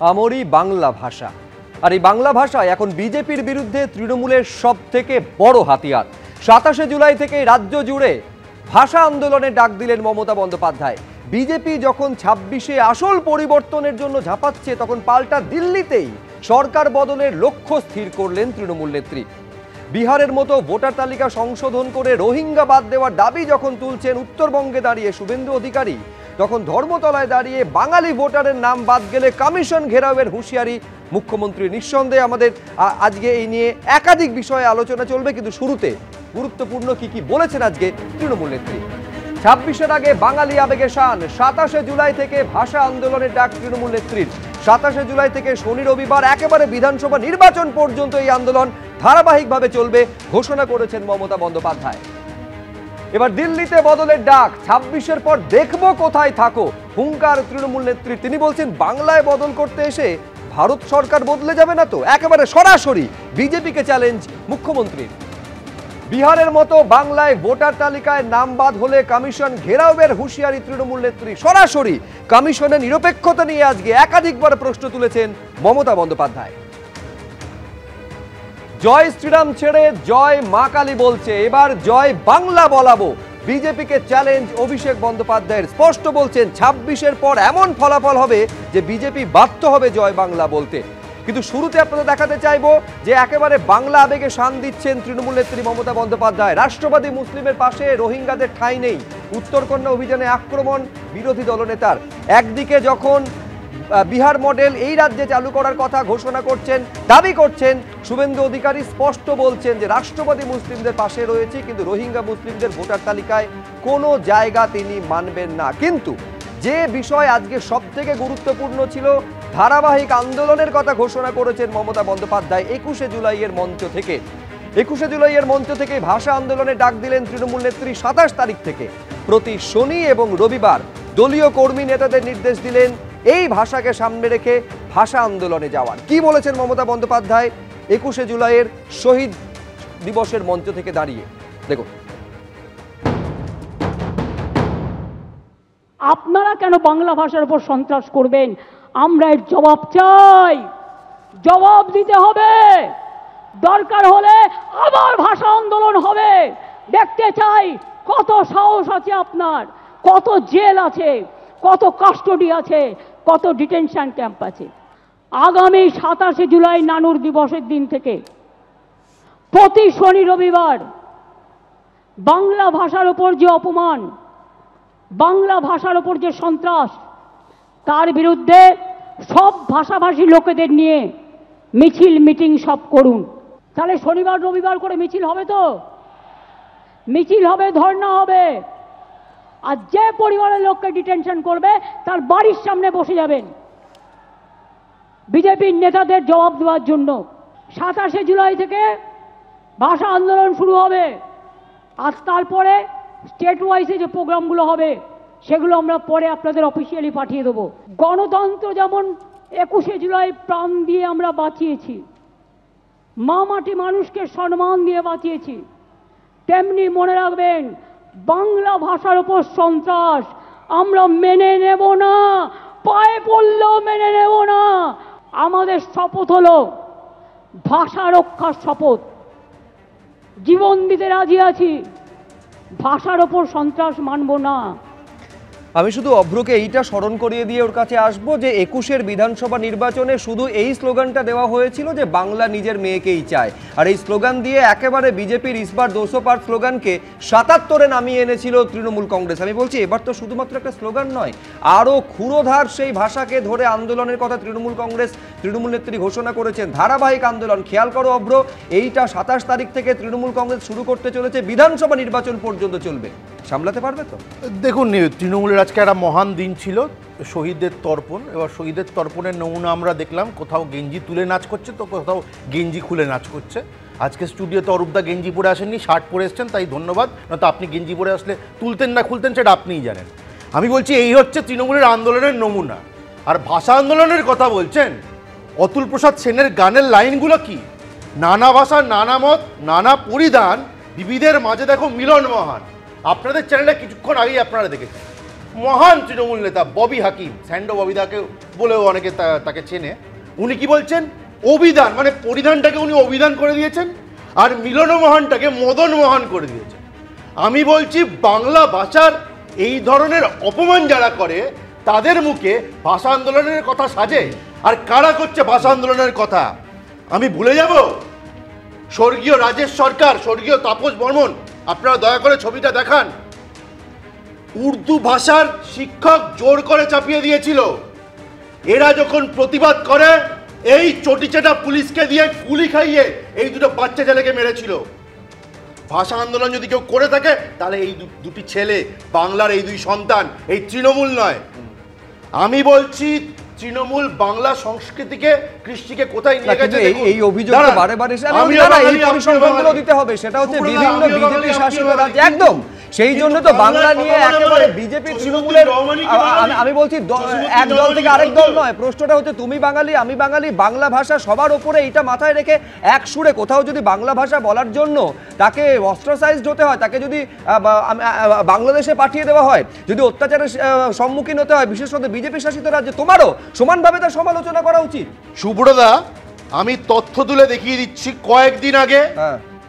আমরি বাংলা ভাষা। আর এই বাংলা ভাষায় এখন বিজেপির বিরুদ্ধে তৃণমূলের সবথেকে বড় হাতিয়ার। 27শে জুলাই থেকে রাজ্য জুড়ে ভাষা আন্দোলনে ডাক দিলেন মমতা বন্দ্যোপাধ্যায়। বিজেপি যখন 26শে আসল পরিবর্তনের জন্য ঝাঁপাচ্ছে, তখন পাল্টা দিল্লিতেই সরকার বদলের লক্ষ্য স্থির করলেন তৃণমূল নেত্রী। বিহারের মতো ভোটার তালিকা সংশোধন করে রোহিঙ্গা বাদ দেওয়ার দাবি যখন তুলছেন উত্তরবঙ্গে দাঁড়িয়ে শুভেন্দু অধিকারী, তখন ধর্মতলায় দাঁড়িয়ে বাঙালি ভোটারের নাম বাদ গেলে কমিশন ঘেরাওয়ের হুঁশিয়ারি মুখ্যমন্ত্রী। নিঃসন্দেহে আমাদের আজকে এই নিয়ে একাধিক বিষয়ে আলোচনা চলবে, কিন্তু শুরুতে গুরুত্বপূর্ণ কি বলেছেন আজকে তৃণমূল নেত্রী। 26-এর আগে বাঙালি আবেগে শান। 27শে জুলাই থেকে ভাষা আন্দোলনের ডাক তৃণমূল নেত্রীর। 27শে জুলাই থেকে শনি রবিবার একেবারে বিধানসভা নির্বাচন পর্যন্ত এই আন্দোলন ধারাবাহিকভাবে চলবে ঘোষণা করেছেন মমতা বন্দ্যোপাধ্যায়। এবার দিল্লিতে বদলের ডাক। 26-এর পর দেখবো কোথায় থাকো, হুঙ্কার তৃণমূল নেত্রী। তিনি বলছেন বাংলায় বদল করতে এসে ভারত সরকার বদলে যাবে না তো। একেবারে সরাসরি বিজেপিকে চ্যালেঞ্জ মুখ্যমন্ত্রীর। বিহারের মতো বাংলায় ভোটার তালিকায় নাম বাদ হলে কমিশন ঘেরাওয়ের হুঁশিয়ারি তৃণমূল নেত্রী। সরাসরি কমিশনের নিরপেক্ষতা নিয়ে আজকে একাধিকবার প্রশ্ন তুলেছেন মমতা বন্দ্যোপাধ্যায়। জয় শ্রীরাম ছেড়ে জয় মা কালী বলছে, এবার জয় বাংলা বলাবো। বিজেপিকে চ্যালেঞ্জ অভিষেক বন্দ্যোপাধ্যায়ের। স্পষ্ট বলছেন 26-এর পর এমন ফলাফল হবে যে বিজেপি বাধ্য হবে জয় বাংলা বলতে। কিন্তু শুরুতে আপনাদের দেখাতে চাইবো যে একেবারে বাংলা আবেগে শান দিচ্ছেন তৃণমূল নেত্রী মমতা বন্দ্যোপাধ্যায়। রাষ্ট্রবাদী মুসলিমের পাশে রোহিঙ্গাদের ঠাঁই নেই। উত্তরকন্যা অভিযানে আক্রমণ বিরোধী দলনেতার। একদিকে যখন বিহার মডেল এই রাজ্যে চালু করার কথা ঘোষণা করছেন, দাবি করছেন শুভেন্দু অধিকারী, স্পষ্ট বলছেন যে রাষ্ট্রবাদী মুসলিমদের পাশে রয়েছে, কিন্তু রোহিঙ্গা মুসলিমদের ভোটার তালিকায় কোনো জায়গা তিনি মানবেন না। কিন্তু যে বিষয় আজকে সবথেকে গুরুত্বপূর্ণ ছিল, ধারাবাহিক আন্দোলনের কথা ঘোষণা করেছেন মমতা বন্দ্যোপাধ্যায় 21শে জুলাইয়ের মঞ্চ থেকে। 21শে জুলাইয়ের মঞ্চ থেকে ভাষা আন্দোলনে ডাক দিলেন তৃণমূল নেত্রী। 27 তারিখ থেকে প্রতি শনি এবং রবিবার দলীয় কর্মী নেতাদের নির্দেশ দিলেন এই ভাষাকে সামনে রেখে ভাষা আন্দোলনে যাওয়ার। কি বলেছেন মমতা বন্দ্যোপাধ্যায় 21শে জুলাইয়ের শহীদ দিবসের মঞ্চ থেকে দাঁড়িয়ে, দেখুন। আপনারা কেন বাংলা ভাষার উপর সন্ত্রাস করবেন? আমরা এর জবাব চাই, জবাব দিতে হবে। দরকার হলে আবার ভাষা আন্দোলন হবে। দেখতে চাই কত সাহস আছে আপনার, কত জেল আছে, কত কাস্টডি আছে, কত ডিটেনশন ক্যাম্প আছে। আগামী 27শে জুলাই নানুর দিবসের দিন থেকে প্রতি শনি রবিবার বাংলা ভাষার উপর যে অপমান, বাংলা ভাষার উপর যে সন্ত্রাস, তার বিরুদ্ধে সব ভাষাভাষী লোকেদের নিয়ে মিছিল মিটিং সব করুন। তাহলে শনিবার রবিবার করে মিছিল হবে তো? মিছিল হবে, ধর্ণা হবে। আর যে পরিবারের লোককে ডিটেনশন করবে তার বাড়ির সামনে বসে যাবেন বিজেপির নেতাদের জবাব দেওয়ার জন্য। 27শে জুলাই থেকে ভাষা আন্দোলন শুরু হবে। আর তারপরে স্টেট ওয়াইজে যে প্রোগ্রামগুলো হবে সেগুলো আমরা পরে আপনাদের অফিসিয়ালি পাঠিয়ে দেবো। গণতন্ত্র যেমন 21শে জুলাই প্রাণ দিয়ে আমরা বাঁচিয়েছি, মা মাটি মানুষকে সম্মান দিয়ে বাঁচিয়েছি, তেমনি মনে রাখবেন বাংলা ভাষার উপর সন্ত্রাস আমরা মেনে নেব না, পায়ে পড়লেও মেনে নেব না। আমাদের শপথ হলো ভাষা রক্ষার শপথ। জীবন দিতে রাজি আছি, ভাষার ওপর সন্ত্রাস মানব না। আমি শুধু অভ্রকে এইটা স্মরণ করিয়ে দিয়ে ওর কাছে আসবো যে 21-এর বিধানসভা নির্বাচনে শুধু এই স্লোগানটা দেওয়া হয়েছিল যে বাংলা নিজের মেয়েকেই চায়, আর এই স্লোগান দিয়ে একেবারে বিজেপির ইসবার 200 পার স্লোগানকে 77-এ নামিয়ে এনেছিল তৃণমূল কংগ্রেস। আমি বলছি এবার তো শুধুমাত্র একটা স্লোগান নয়, আরও ক্ষুরোধার সেই ভাষাকে ধরে আন্দোলনের কথা তৃণমূল কংগ্রেস, তৃণমূল নেত্রী ঘোষণা করেছেন। ধারাবাহিক আন্দোলন, খেয়াল করো অভ্র, এইটা 27 তারিখ থেকে তৃণমূল কংগ্রেস শুরু করতে চলেছে, বিধানসভা নির্বাচন পর্যন্ত চলবে। সামলাতে পারবে তো? দেখুন, তৃণমূলের আজকে একটা মহান দিন ছিল, শহীদদের তর্পণ। এবার শহীদের তর্পণের নমুনা আমরা দেখলাম, কোথাও গেঞ্জি তুলে নাচ করছে তো কোথাও গেঞ্জি খুলে নাচ করছে। আজকে স্টুডিওতে অরূপদা গেঞ্জি পরে আসেননি, শার্ট পরে এসছেন, তাই ধন্যবাদ। নয়তো আপনি গেঞ্জি পরে আসলে তুলতেন না খুলতেন সেটা আপনিই জানেন। আমি বলছি এই হচ্ছে তৃণমূলের আন্দোলনের নমুনা। আর ভাষা আন্দোলনের কথা বলছেন, অতুল প্রসাদ সেনের গানের লাইনগুলো কি? নানা ভাষা, নানা মত, নানা পরিধান, বিবিধের মাঝে দেখো মিলন মহান। আপনাদের চ্যানেলে কিছুক্ষণ আগেই আপনারা দেখেছেন। মহান তৃণমূল নেতা ববি হাকিম, স্যান্ডো ববিদাকে বলেও অনেকে তাকে চেনে, উনি কি বলছেন, অভিধান মানে পরিধানটাকে উনি অভিধান করে দিয়েছেন আর মিলন মহানটাকে মদন মহান করে দিয়েছেন। আমি বলছি বাংলা ভাষার এই ধরনের অপমান যারা করে তাদের মুখে ভাষা আন্দোলনের কথা সাজে, আর কারা করছে ভাষা আন্দোলনের কথা? আমি ভুলে যাব স্বর্গীয় রাজেশ সরকার, স্বর্গীয় তাপস বর্মন, আপনারা দয়া করে ছবিটা দেখান। উর্দু ভাষার শিক্ষক জোর করে চাপিয়ে দিয়েছিল। এরা যখন প্রতিবাদ করে এই চটিচেটা পুলিশকে দিয়ে গুলি খাইয়ে এই দুটো বাচ্চা ছেলেকে মেরেছিল। ভাষা আন্দোলন যদি কেউ করে থাকে তাহলে এই দুটি ছেলে, বাংলার এই দুই সন্তান, এই তৃণমূল নয়। আমি বলছি তৃণমূল বাংলা সংস্কৃতিকে, কৃষ্টিকে কোথায় নিয়ে গেছে। এই অভিযোগটা বারে বারে এই পরিসংখ্যানগুলো দিতে হবে, সেটা হচ্ছে বিভিন্ন বিজেপি শাসিত রাজ্যে একদম। সেই জন্য তো বাংলা নিয়ে একেবারে বিজেপি তৃণমূলের, আমি বলছি এক দল থেকে আরেক দল নয়, প্রশ্নটা হচ্ছে তুমি বাঙালি আমি বাঙালি, বাংলা ভাষা সবার উপরে, এইটা মাথায় রেখে এক সুরে কোথাও যদি বাংলা ভাষা বলার জন্য তাকে অস্ট্রাসাইজড হতে হয়, তাকে যদি বাংলাদেশে পাঠিয়ে দেওয়া হয়, যদি অত্যাচারের সম্মুখীন হতে হয় বিশেষ করে বিজেপি শাসিত রাজ্যে, তোমারও সমানভাবে তার সমালোচনা করা উচিত। সুব্রতদা, আমি তথ্য তুলে দেখিয়ে দিচ্ছি, কয়েকদিন আগে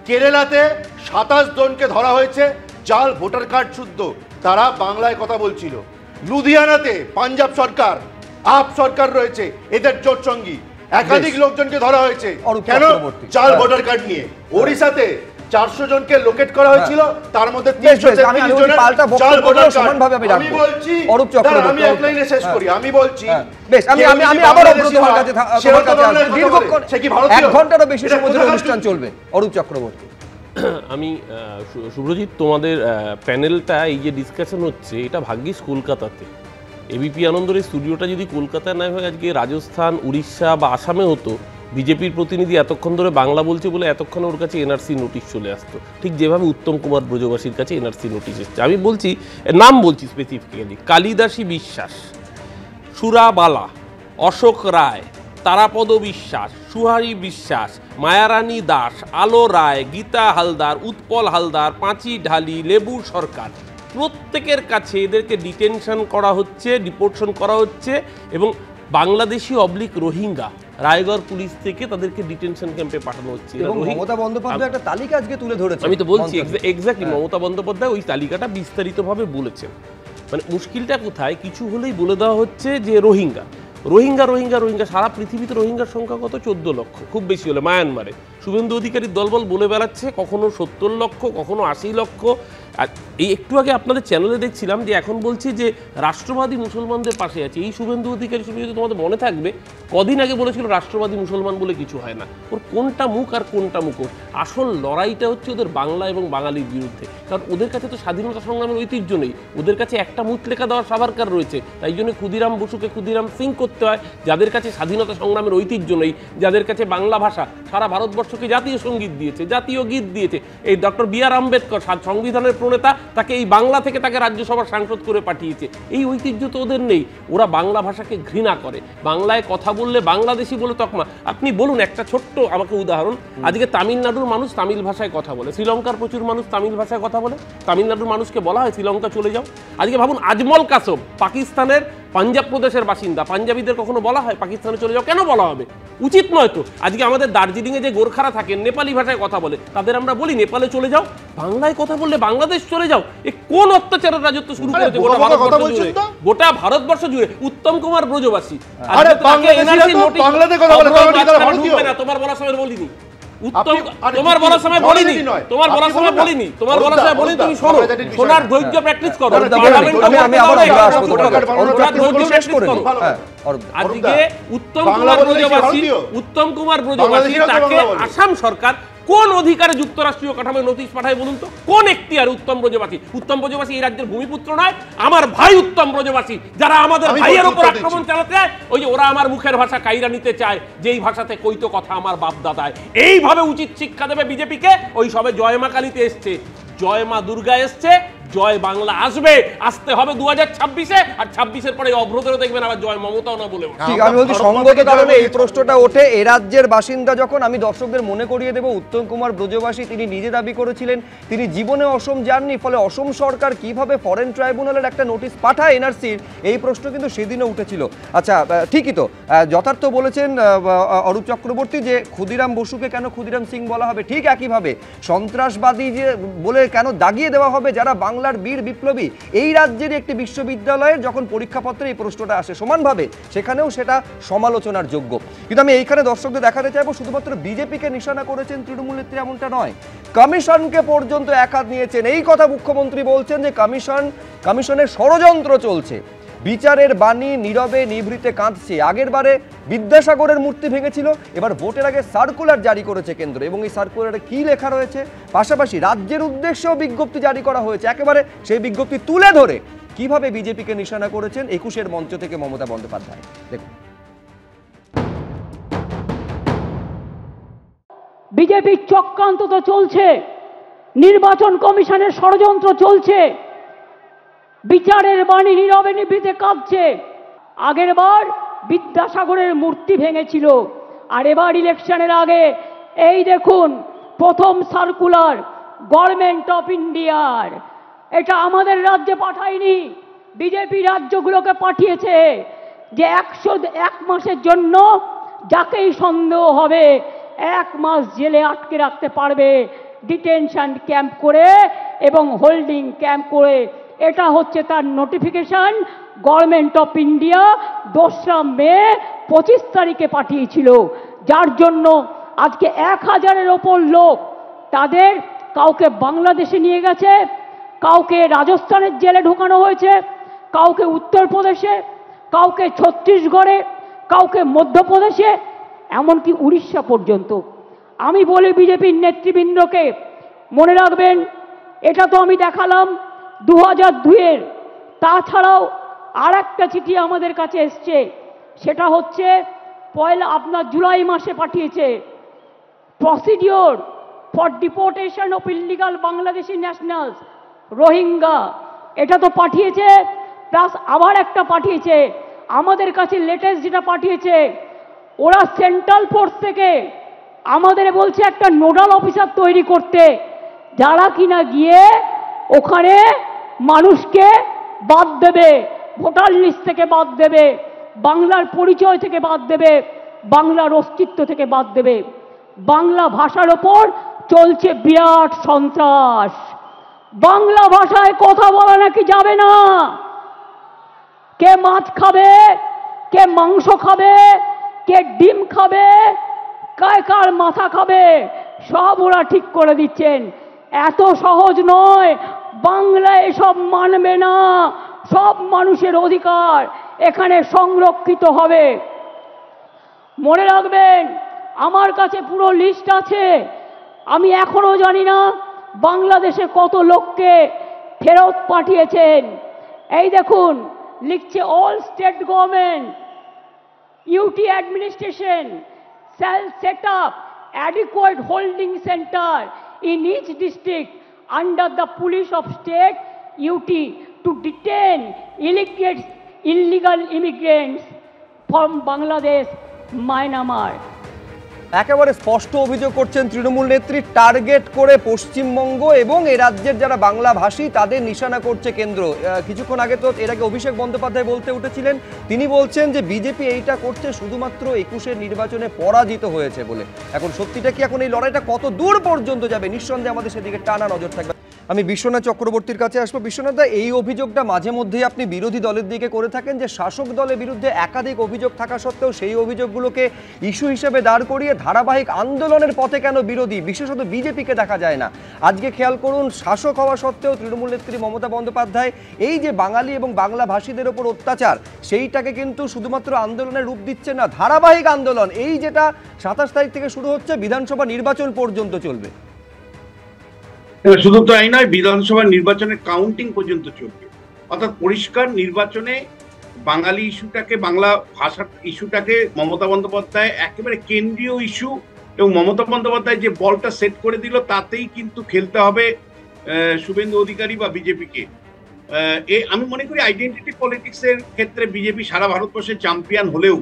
কেরালাতে 27 জনকে ধরা হয়েছে জাল ভোটার কার্ড শুদ্ধ, তারা বাংলায় কথা বলছিল। লুধিয়ানাতে পাঞ্জাব সরকার, আপ সরকার রয়েছে, এদের জোট সঙ্গী, একাধিক লোকজনকে ধরা হয়েছে কেন? জাল ভোটার কার্ড নিয়ে। ওড়িশাতে 400 জনকে লোকেট করা হয়েছিল, তার মধ্যে 343 জনের জাল ভোটার কার্ড। আমি বলছি, আমি এক লাইনে শেষ করি, আমি বলছি বেশ, আমি আবার অবরোধ হওয়ার কাছে দীর্ঘক্ষণ, সে কি ভারতীয়? 1 ঘন্টারও বেশি সময় ধরে অনুষ্ঠান চলবে। অরূপ চক্রবর্তী। আমি শুভ্রজিৎ, তোমাদের প্যানেলটা এই যে ডিসকাশন হচ্ছে, এটা ভাগ্যিস কলকাতাতে। এবিপি আনন্দের এই স্টুডিওটা যদি কলকাতায় না হয়, আজকে রাজস্থান, উড়িষ্যা বা আসামে হতো, বিজেপির প্রতিনিধি এতক্ষণ ধরে বাংলা বলছে বলে এতক্ষণে ওর কাছে এনআরসি নোটিশ চলে আসতো, ঠিক যেভাবে উত্তম কুমার ব্রজবাসীর কাছে এনআরসি নোটিশ এসছে। আমি বলছি, নাম বলছি স্পেসিফিক্যালি, কালিদাসী বিশ্বাস, সুরাবালা, অশোক রায়, তারাপদ বিশ্বাস, সুহারি বিশ্বাস, মায়ারানী দাস, আলো রায়, গীতা হালদার, উৎপল হালদার, পাঁচি ঢালি, লেবু সরকার, প্রত্যেকের কাছে এদেরকে ডিটেনশন করা হচ্ছে, ডিপোর্টেশন করা হচ্ছে, এবং বাংলাদেশি অবলিক রোহিঙ্গা রায়গড় পুলিশ থেকে তাদেরকে ডিটেনশন ক্যাম্পে পাঠানো হচ্ছে। মমতা বন্দ্যোপাধ্যায় একটা তালিকা আজকে তুলে ধরেছে। আমি তো বলছি এক্স্যাক্টলি, মমতা বন্দ্যোপাধ্যায় ওই তালিকাটা বিস্তারিতভাবে বলেছেন। মানে মুশকিলটা কোথায়, কিছু হলেই বলে দেওয়া হচ্ছে যে রোহিঙ্গা রোহিঙ্গা রোহিঙ্গা রোহিঙ্গা। সারা পৃথিবীতে রোহিঙ্গার সংখ্যা কত? 14 লক্ষ, খুব বেশি হলে মায়ানমারে। শুভেন্দু অধিকারীর দলবল বলে বেড়াচ্ছে কখনো 70 লক্ষ, কখনো 80 লক্ষ। আর এই একটু আগে আপনাদের চ্যানেলে দেখছিলাম যে এখন বলছি যে রাষ্ট্রবাদী মুসলমানদের পাশে আছে। এই শুভেন্দু অধিকারী, শুভেন্দু তোমাদের মনে থাকবে কদিন আগে বলেছিল রাষ্ট্রবাদী মুসলমান বলে কিছু হয় না। ওর কোনটা মুখ আর কোনটা মুখোশ? আসল লড়াইটা হচ্ছে ওদের বাংলা এবং বাঙালির বিরুদ্ধে। কারণ ওদের কাছে তো স্বাধীনতা সংগ্রামের ঐতিহ্য নেই, ওদের কাছে একটা মুচলেখা দেওয়ার সাভারকার রয়েছে। তাই জন্য ক্ষুদিরাম বসুকে ক্ষুদিরাম সিং করতে হয়, যাদের কাছে স্বাধীনতা সংগ্রামের ঐতিহ্য নেই, যাদের কাছে বাংলা ভাষা সারা ভারতবর্ষকে জাতীয় সঙ্গীত দিয়েছে, জাতীয় গীত দিয়েছে। এই ডক্টর বি.আর. আম্বেদকর সংবিধানের প্রণেতা, তাকে এই বাংলা থেকে তাকে রাজ্যসভার সাংসদ করে পাঠিয়েছে। এই ঐতিহ্য তো ওদের নেই। ওরা বাংলা ভাষাকে ঘৃণা করে, বাংলায় কথা বললে বাংলাদেশি বলে তকমা। আপনি বলুন একটা ছোট্ট আমাকে উদাহরণ, আজকে তামিলনাড়ুর মানুষ তামিল ভাষায় কথা বলে, শ্রীলঙ্কার প্রচুর মানুষ তামিল ভাষায় কথা বলে। তামিলনাড়ুর মানুষকে বলা হয় শ্রীলঙ্কা চলে যাও। আজকে ভাবুন আজমল কাসব পাকিস্তানের পাঞ্জাব প্রদেশের বাসিন্দা, পাঞ্জাবিদের কখনো বলা হয় পাকিস্তানে চলে যাও? কেন বলা হবে? উচিত নয় তো। আজকে আমাদের দার্জিলিংয়ে যে গোর্খারা থাকেন নেপালি ভাষায় কথা বলে, তাদের আমরা বলি নেপালে চলে যাও, বাংলায় কথা বললে বাংলাদেশ চলে যাও। এ কোন অত্যাচারের রাজত্ব শুরু করেছে গোটা ভারতবর্ষ জুড়ে? উত্তম কুমার ব্রজবাসী, তোমার বলার সময় বলিনি, তোমার বলার সময় বলিনি, তোমার বলার সময় বলিনি, তোমার বলার সময় বলিনি। তুমি শোনো, শোনার ধৈর্য প্র্যাকটিস করো। আজকে উত্তম কুমার ব্রজবাসী তাকে আসাম সরকার কোন অধিকারে যুক্তরাষ্ট্রীয় কাঠামোয় নোটিশ পাঠায় বলুন তো? কোন এখতিয়ার উত্তম ব্রজবাসী? উত্তম ব্রজবাসী এই রাজ্যের ভূমিপুত্র নয়? আমার ভাই উত্তম ব্রজবাসী, যারা আমাদের ভাইয়ের উপর আক্রমণ চালাতে চায়, ওই যে ওরা আমার মুখের ভাষা কাইরা নিতে চায়, যেই ভাষাতে কইতো কথা আমার বাপ দাদায়। এইভাবে উচিত শিক্ষা দেবে বিজেপিকে। ওই সবে জয় মা কালীতে এসছে, জয় মা দুর্গা এসছে, জয় বাংলা আসবে, আসতে হবে 2026-এ, আর 26-এর পরে অভ্রতরও দেখবেন আবার জয় মমতাও না বলে। ঠিক, আমি বলছি সঙ্গত কারণে এই প্রশ্নটা ওঠে। এ রাজ্যের বাসিন্দা যখন, আমি দর্শকদের মনে করিয়ে দেব, উত্তম কুমার ব্রজবাসী তিনি নিজে দাবি করেছিলেন তিনি জীবনে অসম যাননি, ফলে অসম সরকার কিভাবে ফরেন ট্রাইব্যুনালের একটা নোটিশ পাঠায় এনআরসির, এই প্রশ্ন কিন্তু সেদিনও উঠেছিল। আচ্ছা, ঠিকই তো, যথার্থ বলেছেন অরূপ চক্রবর্তী যে ক্ষুদিরাম বসুকে কেন ক্ষুদিরাম সিং বলা হবে, ঠিক একইভাবে সন্ত্রাসবাদী যে বলে কেন দাগিয়ে দেওয়া হবে যারা বাংলার বীর বিপ্লবী। এই রাজ্যের একটি বিশ্ববিদ্যালয়ের যখন পরীক্ষাপত্রে এই প্রশ্নটা আসে সমানভাবে, সেখানেও সেটা সমালোচনার যোগ্য। কিন্তু আমি এইখানে দর্শকদের দেখাতে চাইবো শুধুমাত্র বিজেপিকে নিশানা করেছেন তৃণমূল নেত্রী এমনটা নয়, কমিশনকে পর্যন্ত এক হাত নিয়েছেন। এই কথা মুখ্যমন্ত্রী বলছেন যে কমিশনের ষড়যন্ত্র চলছে, বিচারের বাণী নীরবে নিভৃতে কাঁদছে। আগের বারে বিদ্যাসাগরের মূর্তি ভেঙেছিল, এবার ভোটের আগে সার্কুলার জারি করেছে কেন্দ্র, এবং এই সার্কুলারে কি লেখা রয়েছে, পাশাপাশি রাজ্যের উদ্দেশ্যেও বিজ্ঞপ্তি জারি করা হয়েছে। একেবারে সেই বিজ্ঞপ্তি তুলে ধরে কিভাবে বিজেপিকে নিশানা করেছেন 21-এর মঞ্চ থেকে মমতা বন্দ্যোপাধ্যায়, দেখুন। বিজেপির চক্রান্ত তো চলছে, নির্বাচন কমিশনের ষড়যন্ত্র চলছে, বিচারের বাণী নীরবে নিভৃতে কাঁদছে। আগের বার বিদ্যাসাগরের মূর্তি ভেঙেছিল, আর এবার ইলেকশনের আগে এই দেখুন প্রথম সার্কুলার গভর্নমেন্ট অফ ইন্ডিয়ার। এটা আমাদের রাজ্যে পাঠায়নি, বিজেপি রাজ্যগুলোকে পাঠিয়েছে, যে 101 মাসের জন্য যাকেই সন্দেহ হবে 1 মাস জেলে আটকে রাখতে পারবে, ডিটেনশন ক্যাম্প করে এবং হোল্ডিং ক্যাম্প করে। এটা হচ্ছে তার নোটিফিকেশন গভর্নমেন্ট অফ ইন্ডিয়া 2রা মে 25 তারিখে পাঠিয়েছিল, যার জন্য আজকে 1000-এর ওপর লোক, তাদের কাউকে বাংলাদেশে নিয়ে গেছে, কাউকে রাজস্থানের জেলে ঢোকানো হয়েছে, কাউকে উত্তরপ্রদেশে, কাউকে ছত্তিশগড়ে, কাউকে মধ্যপ্রদেশে, এমনকি উড়িষ্যা পর্যন্ত। আমি বলি বিজেপির নেতৃবৃন্দকে, মনে রাখবেন এটা তো আমি দেখালাম 2002-এর, তাছাড়াও আর একটা চিঠি আমাদের কাছে এসছে, সেটা হচ্ছে আপনার জুলাই মাসে পাঠিয়েছে, procedure for deportation of illegal Bangladeshi nationals Rohingya, এটা তো পাঠিয়েছে, প্লাস আবার একটা পাঠিয়েছে আমাদের কাছে লেটেস্ট যেটা পাঠিয়েছে, ওরা সেন্ট্রাল ফোর্স থেকে আমাদের বলছে একটা নোডাল অফিসার তৈরি করতে, যারা কিনা গিয়ে ওখানে মানুষকে বাদ দেবে, ভোটার লিস্ট থেকে বাদ দেবে, বাংলার পরিচয় থেকে বাদ দেবে, বাংলার অস্তিত্ব থেকে বাদ দেবে। বাংলা ভাষার ওপর চলছে বিরাট সন্ত্রাস, বাংলা ভাষায় কথা বলা নাকি যাবে না, কে মাছ খাবে, কে মাংস খাবে, কে ডিম খাবে, কার মাথা খাবে, সব ওরা ঠিক করে দিচ্ছেন। এত সহজ নয়, বাংলা এসব মানবে না, সব মানুষের অধিকার এখানে সংরক্ষিত হবে। মনে রাখবেন আমার কাছে পুরো লিস্ট আছে, আমি এখনো জানি না বাংলাদেশে কত লোককে ফেরত পাঠিয়েছেন। এই দেখুন লিখছে, all state government UT administration shall set up adequate holding center in each district under the police of state UT to detain illegal immigrants from Bangladesh, Myanmar. একেবারে স্পষ্ট অভিযোগ করছেন তৃণমূল নেত্রী, টার্গেট করে পশ্চিমবঙ্গ এবং এ রাজ্যের যারা বাংলা ভাষী তাদের নিশানা করছে কেন্দ্র। কিছুক্ষণ আগে তো এর আগে অভিষেক বন্দ্যোপাধ্যায় বলতে উঠেছিলেন, তিনি বলছেন যে বিজেপি এইটা করছে শুধুমাত্র 21-এর নির্বাচনে পরাজিত হয়েছে বলে। এখন সত্যিটা কি, এখন এই লড়াইটা কত দূর পর্যন্ত যাবে, নিঃসন্দেহে আমাদের সেদিকে টানা নজর থাকবে। আমি বিশ্বনাথ চক্রবর্তীর কাছে আসবো। বিশ্বনাথ দা, এই অভিযোগটা মাঝে মধ্যেই আপনি বিরোধী দলের দিকে করে থাকেন যে শাসক দলের বিরুদ্ধে একাধিক অভিযোগ থাকা সত্ত্বেও সেই অভিযোগগুলোকে ইস্যু হিসেবে দাঁড় করিয়ে ধারাবাহিক আন্দোলনের পথে কেন বিরোধী, বিশেষত বিজেপিকে দেখা যায় না। আজকে খেয়াল করুন, শাসক হওয়া সত্ত্বেও তৃণমূল নেত্রী মমতা বন্দ্যোপাধ্যায় এই যে বাঙালি এবং বাংলা ভাষীদের ওপর অত্যাচার, সেইটাকে কিন্তু শুধুমাত্র আন্দোলনের রূপ দিচ্ছে না, ধারাবাহিক আন্দোলন, এই যেটা 27 তারিখ থেকে শুরু হচ্ছে, বিধানসভা নির্বাচন পর্যন্ত চলবে। শুধু তাই নয়, বিধানসভা নির্বাচনের কাউন্টিং পর্যন্ত চলবে। অর্থাৎ পরিষ্কার নির্বাচনে বাঙালি ইস্যুটাকে, বাংলা ভাষার ইস্যুটাকে মমতা বন্দ্যোপাধ্যায় একেবারে কেন্দ্রীয় ইস্যু, এবং মমতা বন্দ্যোপাধ্যায় যে বলটা সেট করে দিল তাতেই কিন্তু খেলতে হবে শুভেন্দু অধিকারী বা বিজেপিকে। আমি মনে করি আইডেন্টিটি পলিটিক্সের ক্ষেত্রে বিজেপি সারা ভারতবর্ষে চ্যাম্পিয়ন হলেও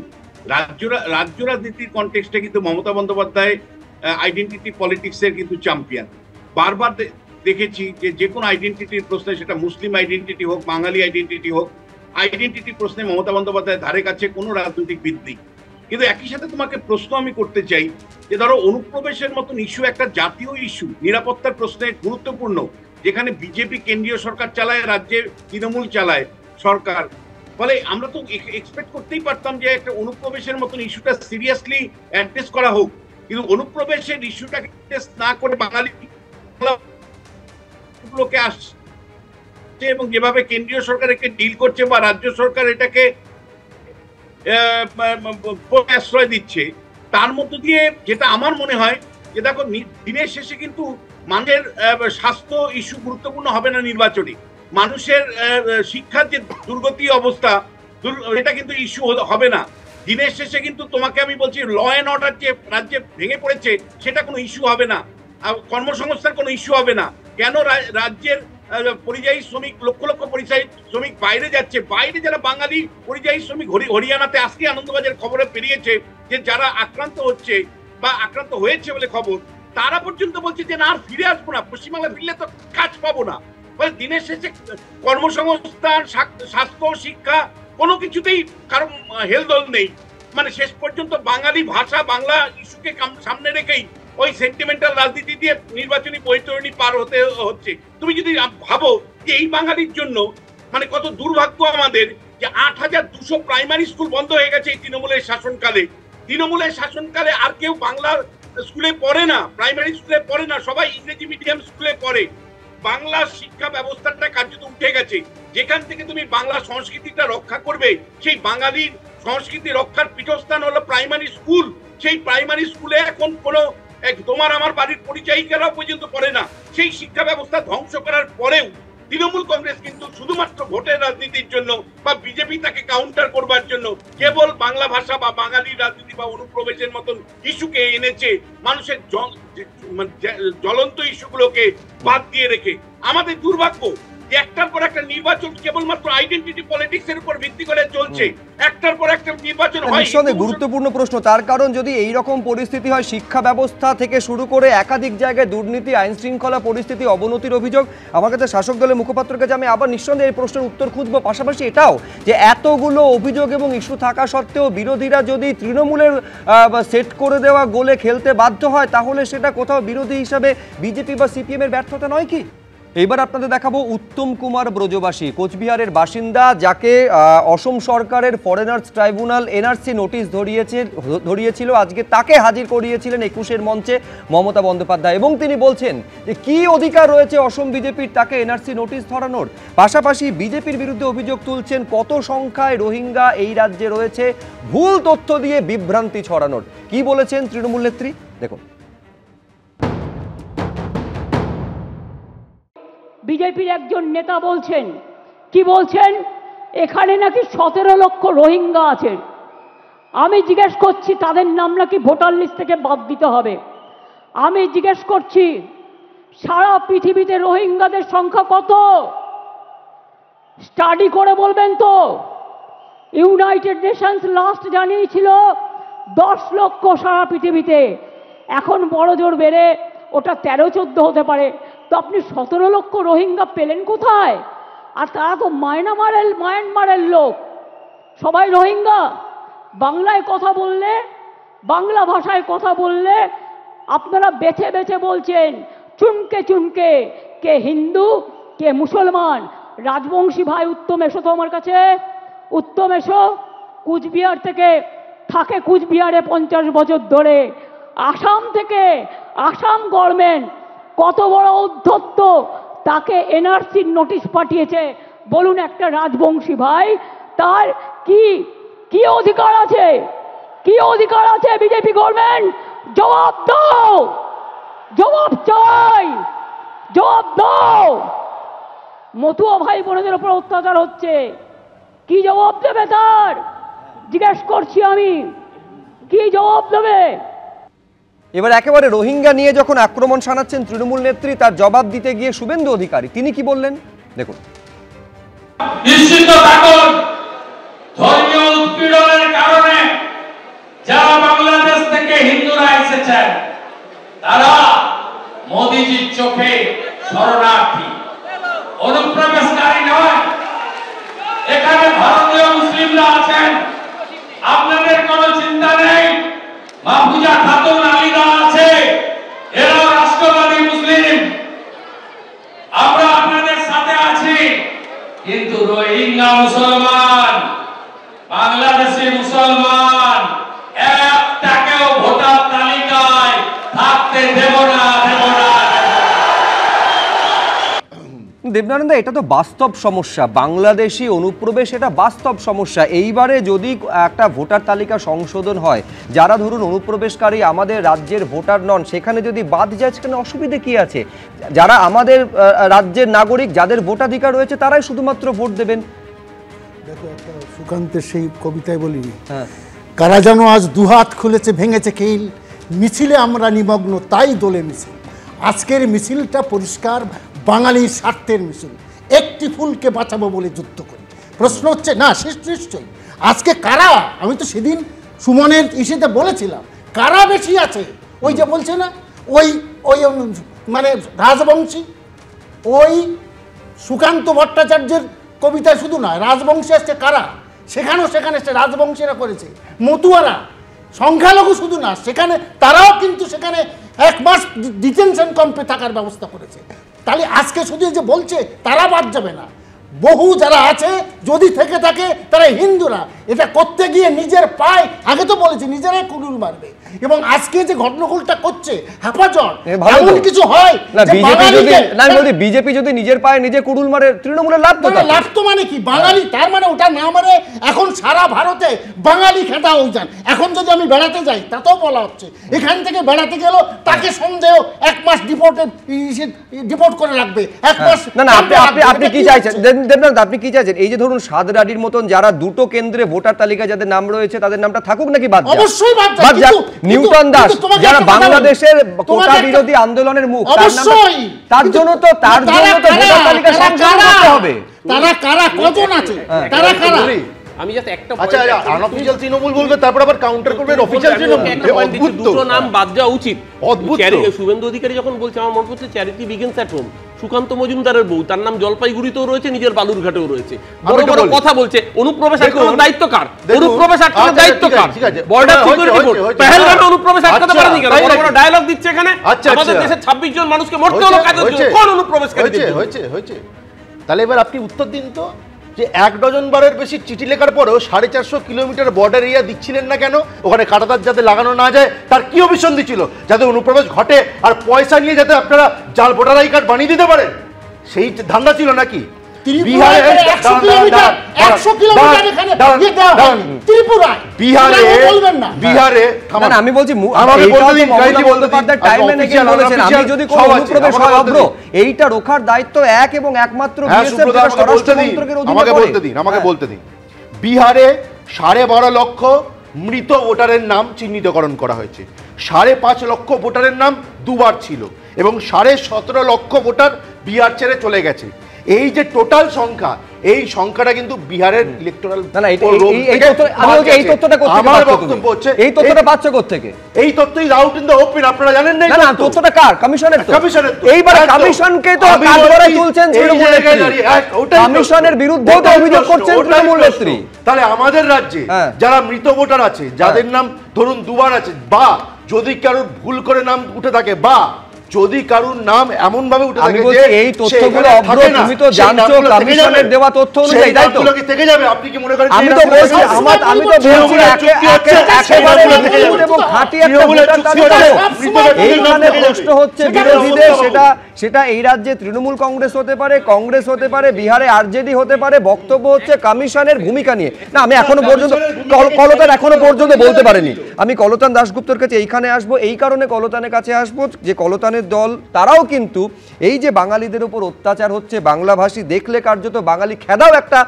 রাজ্য রাজনীতির কনটেক্সটে কিন্তু মমতা বন্দ্যোপাধ্যায় আইডেন্টিটি পলিটিক্সের কিন্তু চ্যাম্পিয়ন। বারবার দেখেছি যে কোনো আইডেন্টিটির প্রশ্নে, সেটা মুসলিম আইডেন্টিটি হোক, বাঙালি আইডেন্টিটি হোক, আইডেন্টিটি প্রশ্নে মমতা বন্দ্যোপাধ্যায়ের ধারে কাছে কোনো রাজনৈতিকবিদ নেই। কিন্তু একই সাথে তোমাকে প্রশ্ন আমি করতে চাই যে ধরো অনুপ্রবেশের মতন ইস্যু একটা জাতীয় ইস্যু, নিরাপত্তার প্রশ্নে গুরুত্বপূর্ণ, যেখানে বিজেপি কেন্দ্রীয় সরকার চালায়, রাজ্যে তৃণমূল চালায় সরকার। ফলে আমরা তো এক্সপেক্ট করতেই পারতাম যে একটা অনুপ্রবেশের মতন ইস্যুটা সিরিয়াসলি অ্যাড্রেস করা হোক, কিন্তু অনুপ্রবেশের ইস্যুটাকে অ্যাড্রেস না করে বাঙালি লোকে আসছে এবং যেভাবে কেন্দ্রীয় সরকার একে ডিল করছে বা রাজ্য সরকার এটাকে আশ্রয় দিচ্ছে, তার মধ্য দিয়ে যেটা আমার মনে হয় যে দেখো দিনের শেষে কিন্তু মানুষের স্বাস্থ্য ইস্যু গুরুত্বপূর্ণ হবে না নির্বাচনে, মানুষের শিক্ষার যে দুর্গতি অবস্থা এটা কিন্তু ইস্যু হবে না দিনের শেষে। কিন্তু তোমাকে আমি বলছি ল অ্যান্ড অর্ডার যে রাজ্যে ভেঙে পড়েছে সেটা কোনো ইস্যু হবে না, কর্মসংস্থান কোনো ইস্যু হবে না। কেন রাজ্যের পরিযায়ী শ্রমিক, লক্ষ লক্ষ পরিযায়ী শ্রমিক বাইরে যাচ্ছে, বাইরে যারা বাঙালি পরিযায়ী শ্রমিক হরিয়ানাতে আজকে আনন্দবাজার খবরে বেরিয়েছে যে যারা আক্রান্ত হচ্ছে বা আক্রান্ত হয়েছে বলে খবর, তারা পর্যন্ত বলছে যে না আর ফিরে আসবো না, পশ্চিমবাংলা ফিরলে তো কাজ পাবো না। ফলে দিনের শেষে কর্মসংস্থান, স্বাস্থ্য, শিক্ষা কোনো কিছুতেই কারো হেলদোল নেই। মানে শেষ পর্যন্ত বাঙালি ভাষা, বাংলা ইস্যুকে সামনে রেখেই ওই সেন্টিমেন্টাল রাজনীতি দিয়ে নির্বাচনী বৈতরণী পার হতে হচ্ছে। তুমি যদি ভাবো যে এই বাঙালির জন্য মানে কত দুর্ভাগ্য আমাদের যে ৮,২০০ প্রাইমারি স্কুল বন্ধ হয়ে গেছে এই তৃণমূলের শাসনকালে। তৃণমূলের শাসনকালে আর কেউ বাংলা স্কুলে পড়ে না, প্রাইমারি স্কুলে পড়ে না, সবাই ইংরেজি মিডিয়াম স্কুলে পড়ে। বাংলা শিক্ষা ব্যবস্থাটা কার্যত উঠে গেছে। যেখান থেকে তুমি বাংলা সংস্কৃতিটা রক্ষা করবে, সেই বাঙালির সংস্কৃতি রক্ষার পীঠস্থান হলো প্রাইমারি স্কুল। সেই প্রাইমারি স্কুলে এখন কোনো তোমার আমার বাড়ির পরিচায়িকারাও পর্যন্ত পড়ে না। সেই শিক্ষা ব্যবস্থা ধ্বংস করার পরেও তৃণমূল কংগ্রেস কিন্তু শুধুমাত্র ভোটের রাজনীতির জন্য বা বিজেপি তাকে কাউন্টার করবার জন্য কেবল বাংলা ভাষা বা বাঙালি রাজনীতি বা অনুপ্রবেশের মতন ইস্যুকে এনেছে, মানুষের জ্বলন্ত ইস্যুগুলোকে বাদ দিয়ে রেখে। আমাদের দুর্ভাগ্য যে একটার পর একটা নির্বাচন কেবলমাত্র আইডেন্টিটি পলিটিক্স এর উপর ভিত্তি করে চলছে, একটার পর একটা নির্বাচন হয়। নিঃসন্দেহে গুরুত্বপূর্ণ প্রশ্ন, তার কারণ যদি এই রকম পরিস্থিতি হয়, শিক্ষা ব্যবস্থা থেকে শুরু করে একাধিক জায়গায় দুর্নীতি, আইন শৃঙ্খলা পরিস্থিতি অবনতির অভিযোগ, আমার কাছে শাসক দলের মুখপাত্রের কাছে আমি আবার নিঃসন্দেহে এই প্রশ্নের উত্তর খুঁজবো। পাশাপাশি এটাও যে এতগুলো অভিযোগ এবং ইস্যু থাকা সত্ত্বেও বিরোধীরা যদি তৃণমূলের সেট করে দেওয়া গোলে খেলতে বাধ্য হয়, তাহলে সেটা কোথাও বিরোধী হিসাবে বিজেপি বা সিপিএম এর ব্যর্থতা নয় কি? এইবার আপনাদের দেখাবো উত্তম কুমার ব্রজবাসী, কোচবিহারের বাসিন্দা, যাকে অসম সরকারের ফরেনার্স ট্রাইব্যুনাল এনআরসি নোটিশ ধরিয়েছিল। আজকে তাকে হাজির করিয়েছিলেন ২১-এর মঞ্চে মমতা বন্দ্যোপাধ্যায়, এবং তিনি বলছেন যে কি অধিকার রয়েছে অসম বিজেপির তাকে এনআরসি নোটিশ ধরানোর। পাশাপাশি বিজেপির বিরুদ্ধে অভিযোগ তুলছেন কত সংখ্যায় রোহিঙ্গা এই রাজ্যে রয়েছে, ভুল তথ্য দিয়ে বিভ্রান্তি ছড়ানোর। কি বলেছেন তৃণমূল নেত্রী, দেখুন। বিজেপির একজন নেতা বলছেন, কি বলছেন, এখানে নাকি ১৭ লক্ষ রোহিঙ্গা আছে। আমি জিজ্ঞেস করছি তাদের নাম নাকি ভোটার লিস্ট থেকে বাদ দিতে হবে। আমি জিজ্ঞেস করছি সারা পৃথিবীতে রোহিঙ্গাদের সংখ্যা কত? স্টাডি করে বলবেন তো। ইউনাইটেড নেশনস লাস্ট জানিয়েছিল 10 লক্ষ সারা পৃথিবীতে, এখন বড় জোর বেড়ে ওটা 13-14 হতে পারে। তো আপনি 17 লক্ষ রোহিঙ্গা পেলেন কোথায়? আর তারা তো মায়ানমারের লোক, সবাই রোহিঙ্গা। বাংলায় কথা বললে, বাংলা ভাষায় কথা বললে আপনারা বেছে বেছে বলছেন চুনকে চুনকে, কে হিন্দু কে মুসলমান। রাজবংশী ভাই উত্তম এসো তো আমার কাছে, উত্তম এসো। কুচবিহার থেকে থাকে, কুচবিহারে 50 বছর ধরে। আসাম থেকে, আসাম গভর্নমেন্ট কত বড় উদ্ধত্ত, তাকে এনআরসির নোটিশ পাঠিয়েছে। বলুন একটা রাজবংশী ভাই তার কি কি অধিকার আছে? কি অধিকার আছে বিজেপি গভর্নমেন্ট? জবাব দাও, জবাব চাই, জবাব দাও। মতুয়া ভাই বোনদের উপর অত্যাচার হচ্ছে, কি জবাব দেবে তার? জিজ্ঞেস করছি আমি, কি জবাব দেবে? এবার একেবারে রোহিঙ্গা নিয়ে যখন আক্রমণ শানাচ্ছেন তৃণমূল নেত্রী, তার জবাব দিতে গিয়ে শুভেন্দু অধিকারী তিনি কি বললেন দেখুন। নিশ্চিত থাকুন, ধর্মীয় উৎপীড়নের কারণে যারা বাংলাদেশ থেকে হিন্দুরা এসেছেন তারা মোদিজির চোখে শরণার্থী, অনুপ্রবেশকারী নয়। এখানে ভারতীয় মুসলিমরা আছেন, আপনাদের কোনো চিন্তা নেই। মাহফুজা খাতুন আলীরা আছে, এরাও রাষ্ট্রবাদী মুসলিম, আমরা আপনাদের সাথে আছি। কিন্তু রোহিঙ্গা মুসলমান, বাংলাদেশি মুসলমান একটাকেও ভোটার তালিকায় থাকতে দেব না, দেব না। দেবনানন্দা, এটা তো বাস্তব সমস্যা, বাংলাদেশি অনুপ্রবেশ এটা বাস্তব সমস্যা। এইবারে যদি একটা ভোটার তালিকা সংশোধন হয়, যারা ধরুন অনুপ্রবেশকারী আমাদের রাজ্যের ভোটার নন, সেখানে যদি বাদ যায় সেখানে অসুবিধে কি আছে? যারা আমাদের রাজ্যের নাগরিক, যাদের ভোটাধিকার রয়েছে, তারাই শুধুমাত্র ভোট দেবেন। দেখো, সুকান্তের সেই কবিতায় বলিনি, কারা যেন আজ দুহাত খুলেছে, ভেঙেছে কেইল, মিছিলে আমরা নিমগ্ন তাই দোলে মিছিল। আজকের মিছিলটা পরিষ্কার বাঙালির স্বার্থের মিছিল, একটি ফুলকে বাঁচাবো বলে যুদ্ধ করি। প্রশ্ন হচ্ছে না, শেষ নিশ্চয়ই আজকে কারা, আমি তো সেদিন সুমনের ইস্যুতে বলেছিলাম কারা বেশি আছে। ওই যে বলছে না, ওই ওই মানে রাজবংশী, ওই সুকান্ত ভট্টাচার্যের কবিতায় শুধু নয়, রাজবংশী আসছে কারা, সেখানেও সেখানে সে রাজবংশীরা করেছে, মতুয়ারা, সংখ্যালঘু শুধু না, সেখানে তারাও কিন্তু সেখানে 1 মাস ডিটেনশন ক্যাম্পে থাকার ব্যবস্থা করেছে। তাহলে আজকে শুধু যে বলছে তারা বাদ যাবে না, বহু যারা আছে যদি থেকে থাকে তারা হিন্দুরা, এটা করতে গিয়ে নিজের পায়, আগে তো বলেছি নিজেরাই কুড়ুল মারবে। এবং আজকে যে ঘটনাগুলোটা করছে হেফাজত, এমন কিছু হয় বিজেপি যদি নিজের পায়ে নিজে কুড়ুল মারে, তৃণমূলের লাভ তো, লাভ তো মানে কি বাঙালি, তার মানে ওটা না মানে এখন সারা ভারতে বাঙালি খেতা অভিযান। এখন যদি আমি বেড়াতে যাই তাতেও বলা হচ্ছে এখান থেকে বেড়াতে গেল তাকে সন্দেহ 1 মাস ডিপোর্ট করে রাখবে, 1 মাস। না না, আপনি কি চাইছেন দেবনাথ, আপনি কি চাইছেন? এই যে ধরুন সাদরাডির মতন যারা দুটো কেন্দ্রে ভোটার তালিকায় যাদের নাম রয়েছে তাদের নামটা থাকুক নাকি বাদ? অবশ্যই বাদ যাক। নিউটন দাস যারা বাংলাদেশের কোটা বিরোধী আন্দোলনের মুখ, তার জন্য তো ভোটার তালিকা সংশোধন করতে হবে। তারা কারা, কজন আছে, তারা কারা? আমি জাস্ট একটা আচ্ছা, আনঅফিশিয়াল তৃণমূল বলবে, তারপর আবার কাউন্টার করবে অফিশিয়াল তৃণমূল। দুটো নাম বাদ যাওয়া উচিত। অদ্ভুত। শুভেন্দু অধিকারী যখন বলছে, আমার মনে হচ্ছে charity begins at home. Sukanta মজুমদারের বউ, তার নাম জলপাইগুড়িতেও রয়েছে, নিজের বালুরঘাটেও রয়েছে, বড় বড় কথা বলছে। অনুপ্রবেশ আটকানোর দায়িত্ব কার? অনুপ্রবেশ আটকানোর দায়িত্ব কার? Border security board. পেহেলগামে অনুপ্রবেশ আটকাতে পারেনি কেন? বড় বড় ডায়লগ দিচ্ছে এখানে, আমাদের দেশের 26 জন মানুষকে মরতে হলো কাজের জন্য। কোন অনুপ্রবেশকারী? হয়েছে। তাহলে এবার আপনি উত্তর দিন তো, যে 1 ডজন বারের বেশি চিঠি লেখার পরেও 450 কিলোমিটার বর্ডার এরিয়া দিচ্ছিলেন না কেন? ওখানে কাঁটাতার যাতে লাগানো না যায় তার কি অভিসন্ধি ছিল? যাতে অনুপ্রবেশ ঘটে আর পয়সা নিয়ে যাতে আপনারা জাল ভোটার আই কার্ড বানিয়ে দিতে পারেন, সেই ধান্দা ছিল নাকি? আমি বলছি এইটা রোখার দায়িত্ব এক এবং একমাত্র আমাকে বলতে দিন। বিহারে 12.5 লক্ষ মৃত ভোটারের নাম চিহ্নিতকরণ করা হয়েছে, 5.5 লক্ষ ভোটারের নাম দুবার ছিল এবং 17.5 লক্ষ ভোটার বিহার ছেড়ে চলে গেছে। এই যে টোটাল সংখ্যা, এই সংখ্যাটা কিন্তু বিহারের ইলেকটোরাল। এই তথ্যটা পাচ্ছে কোত্থেকে? এই তথ্যই আউট ইন দ্য ওপেন, আপনারা জানেন না? না, তথ্যটা কার? কমিশনের। এইবার কমিশনকে তো কাঠগড়ায় তুলছেন তৃণমূল নেত্রী, কমিশনের বিরুদ্ধেও তো অভিযোগ করছেন তৃণমূল নেত্রী। তাহলে আমাদের রাজ্যে যারা মৃত ভোটার আছে, যাদের নাম ধরুন দুবার আছে, বা যদি কারোর ভুল করে নাম উঠে থাকে, বা যদি কারুর নাম এমন ভাবে উঠে থাকে যে এই তথ্যগুলো অভ্র, তুমি তো জানছো কমিশনের দেওয়া তথ্য অনুযায়ী, তাই তো? থেকে যাবে। আপনি কি মনে করেন? আমি তো বলছি একেবারে নিখুঁত এবং খাঁটি একটা ভোটার তালিকা। এইখানে প্রশ্ন হচ্ছে বিরোধীদের, সেটা এই রাজ্যে তৃণমূল কংগ্রেস হতে পারে, কংগ্রেস হতে পারে, বিহারে আরজেডি হতে পারে, বক্তব্য হচ্ছে কমিশনের ভূমিকা নিয়ে। না, আমি এখনো পর্যন্ত কলতান এখনো পর্যন্ত বলতে পারেনি। আমি কলতান দাশগুপ্তর কাছে এইখানে আসবো, এই কারণে কলতানের কাছে আসবো যে কলতানের ধরনের দল তারাও কিন্তু এই যে বাঙালিদের উপর অত্যাচার হচ্ছে, বাংলাভাষী দেখলে কার্যত বাঙালি খেদাও একটা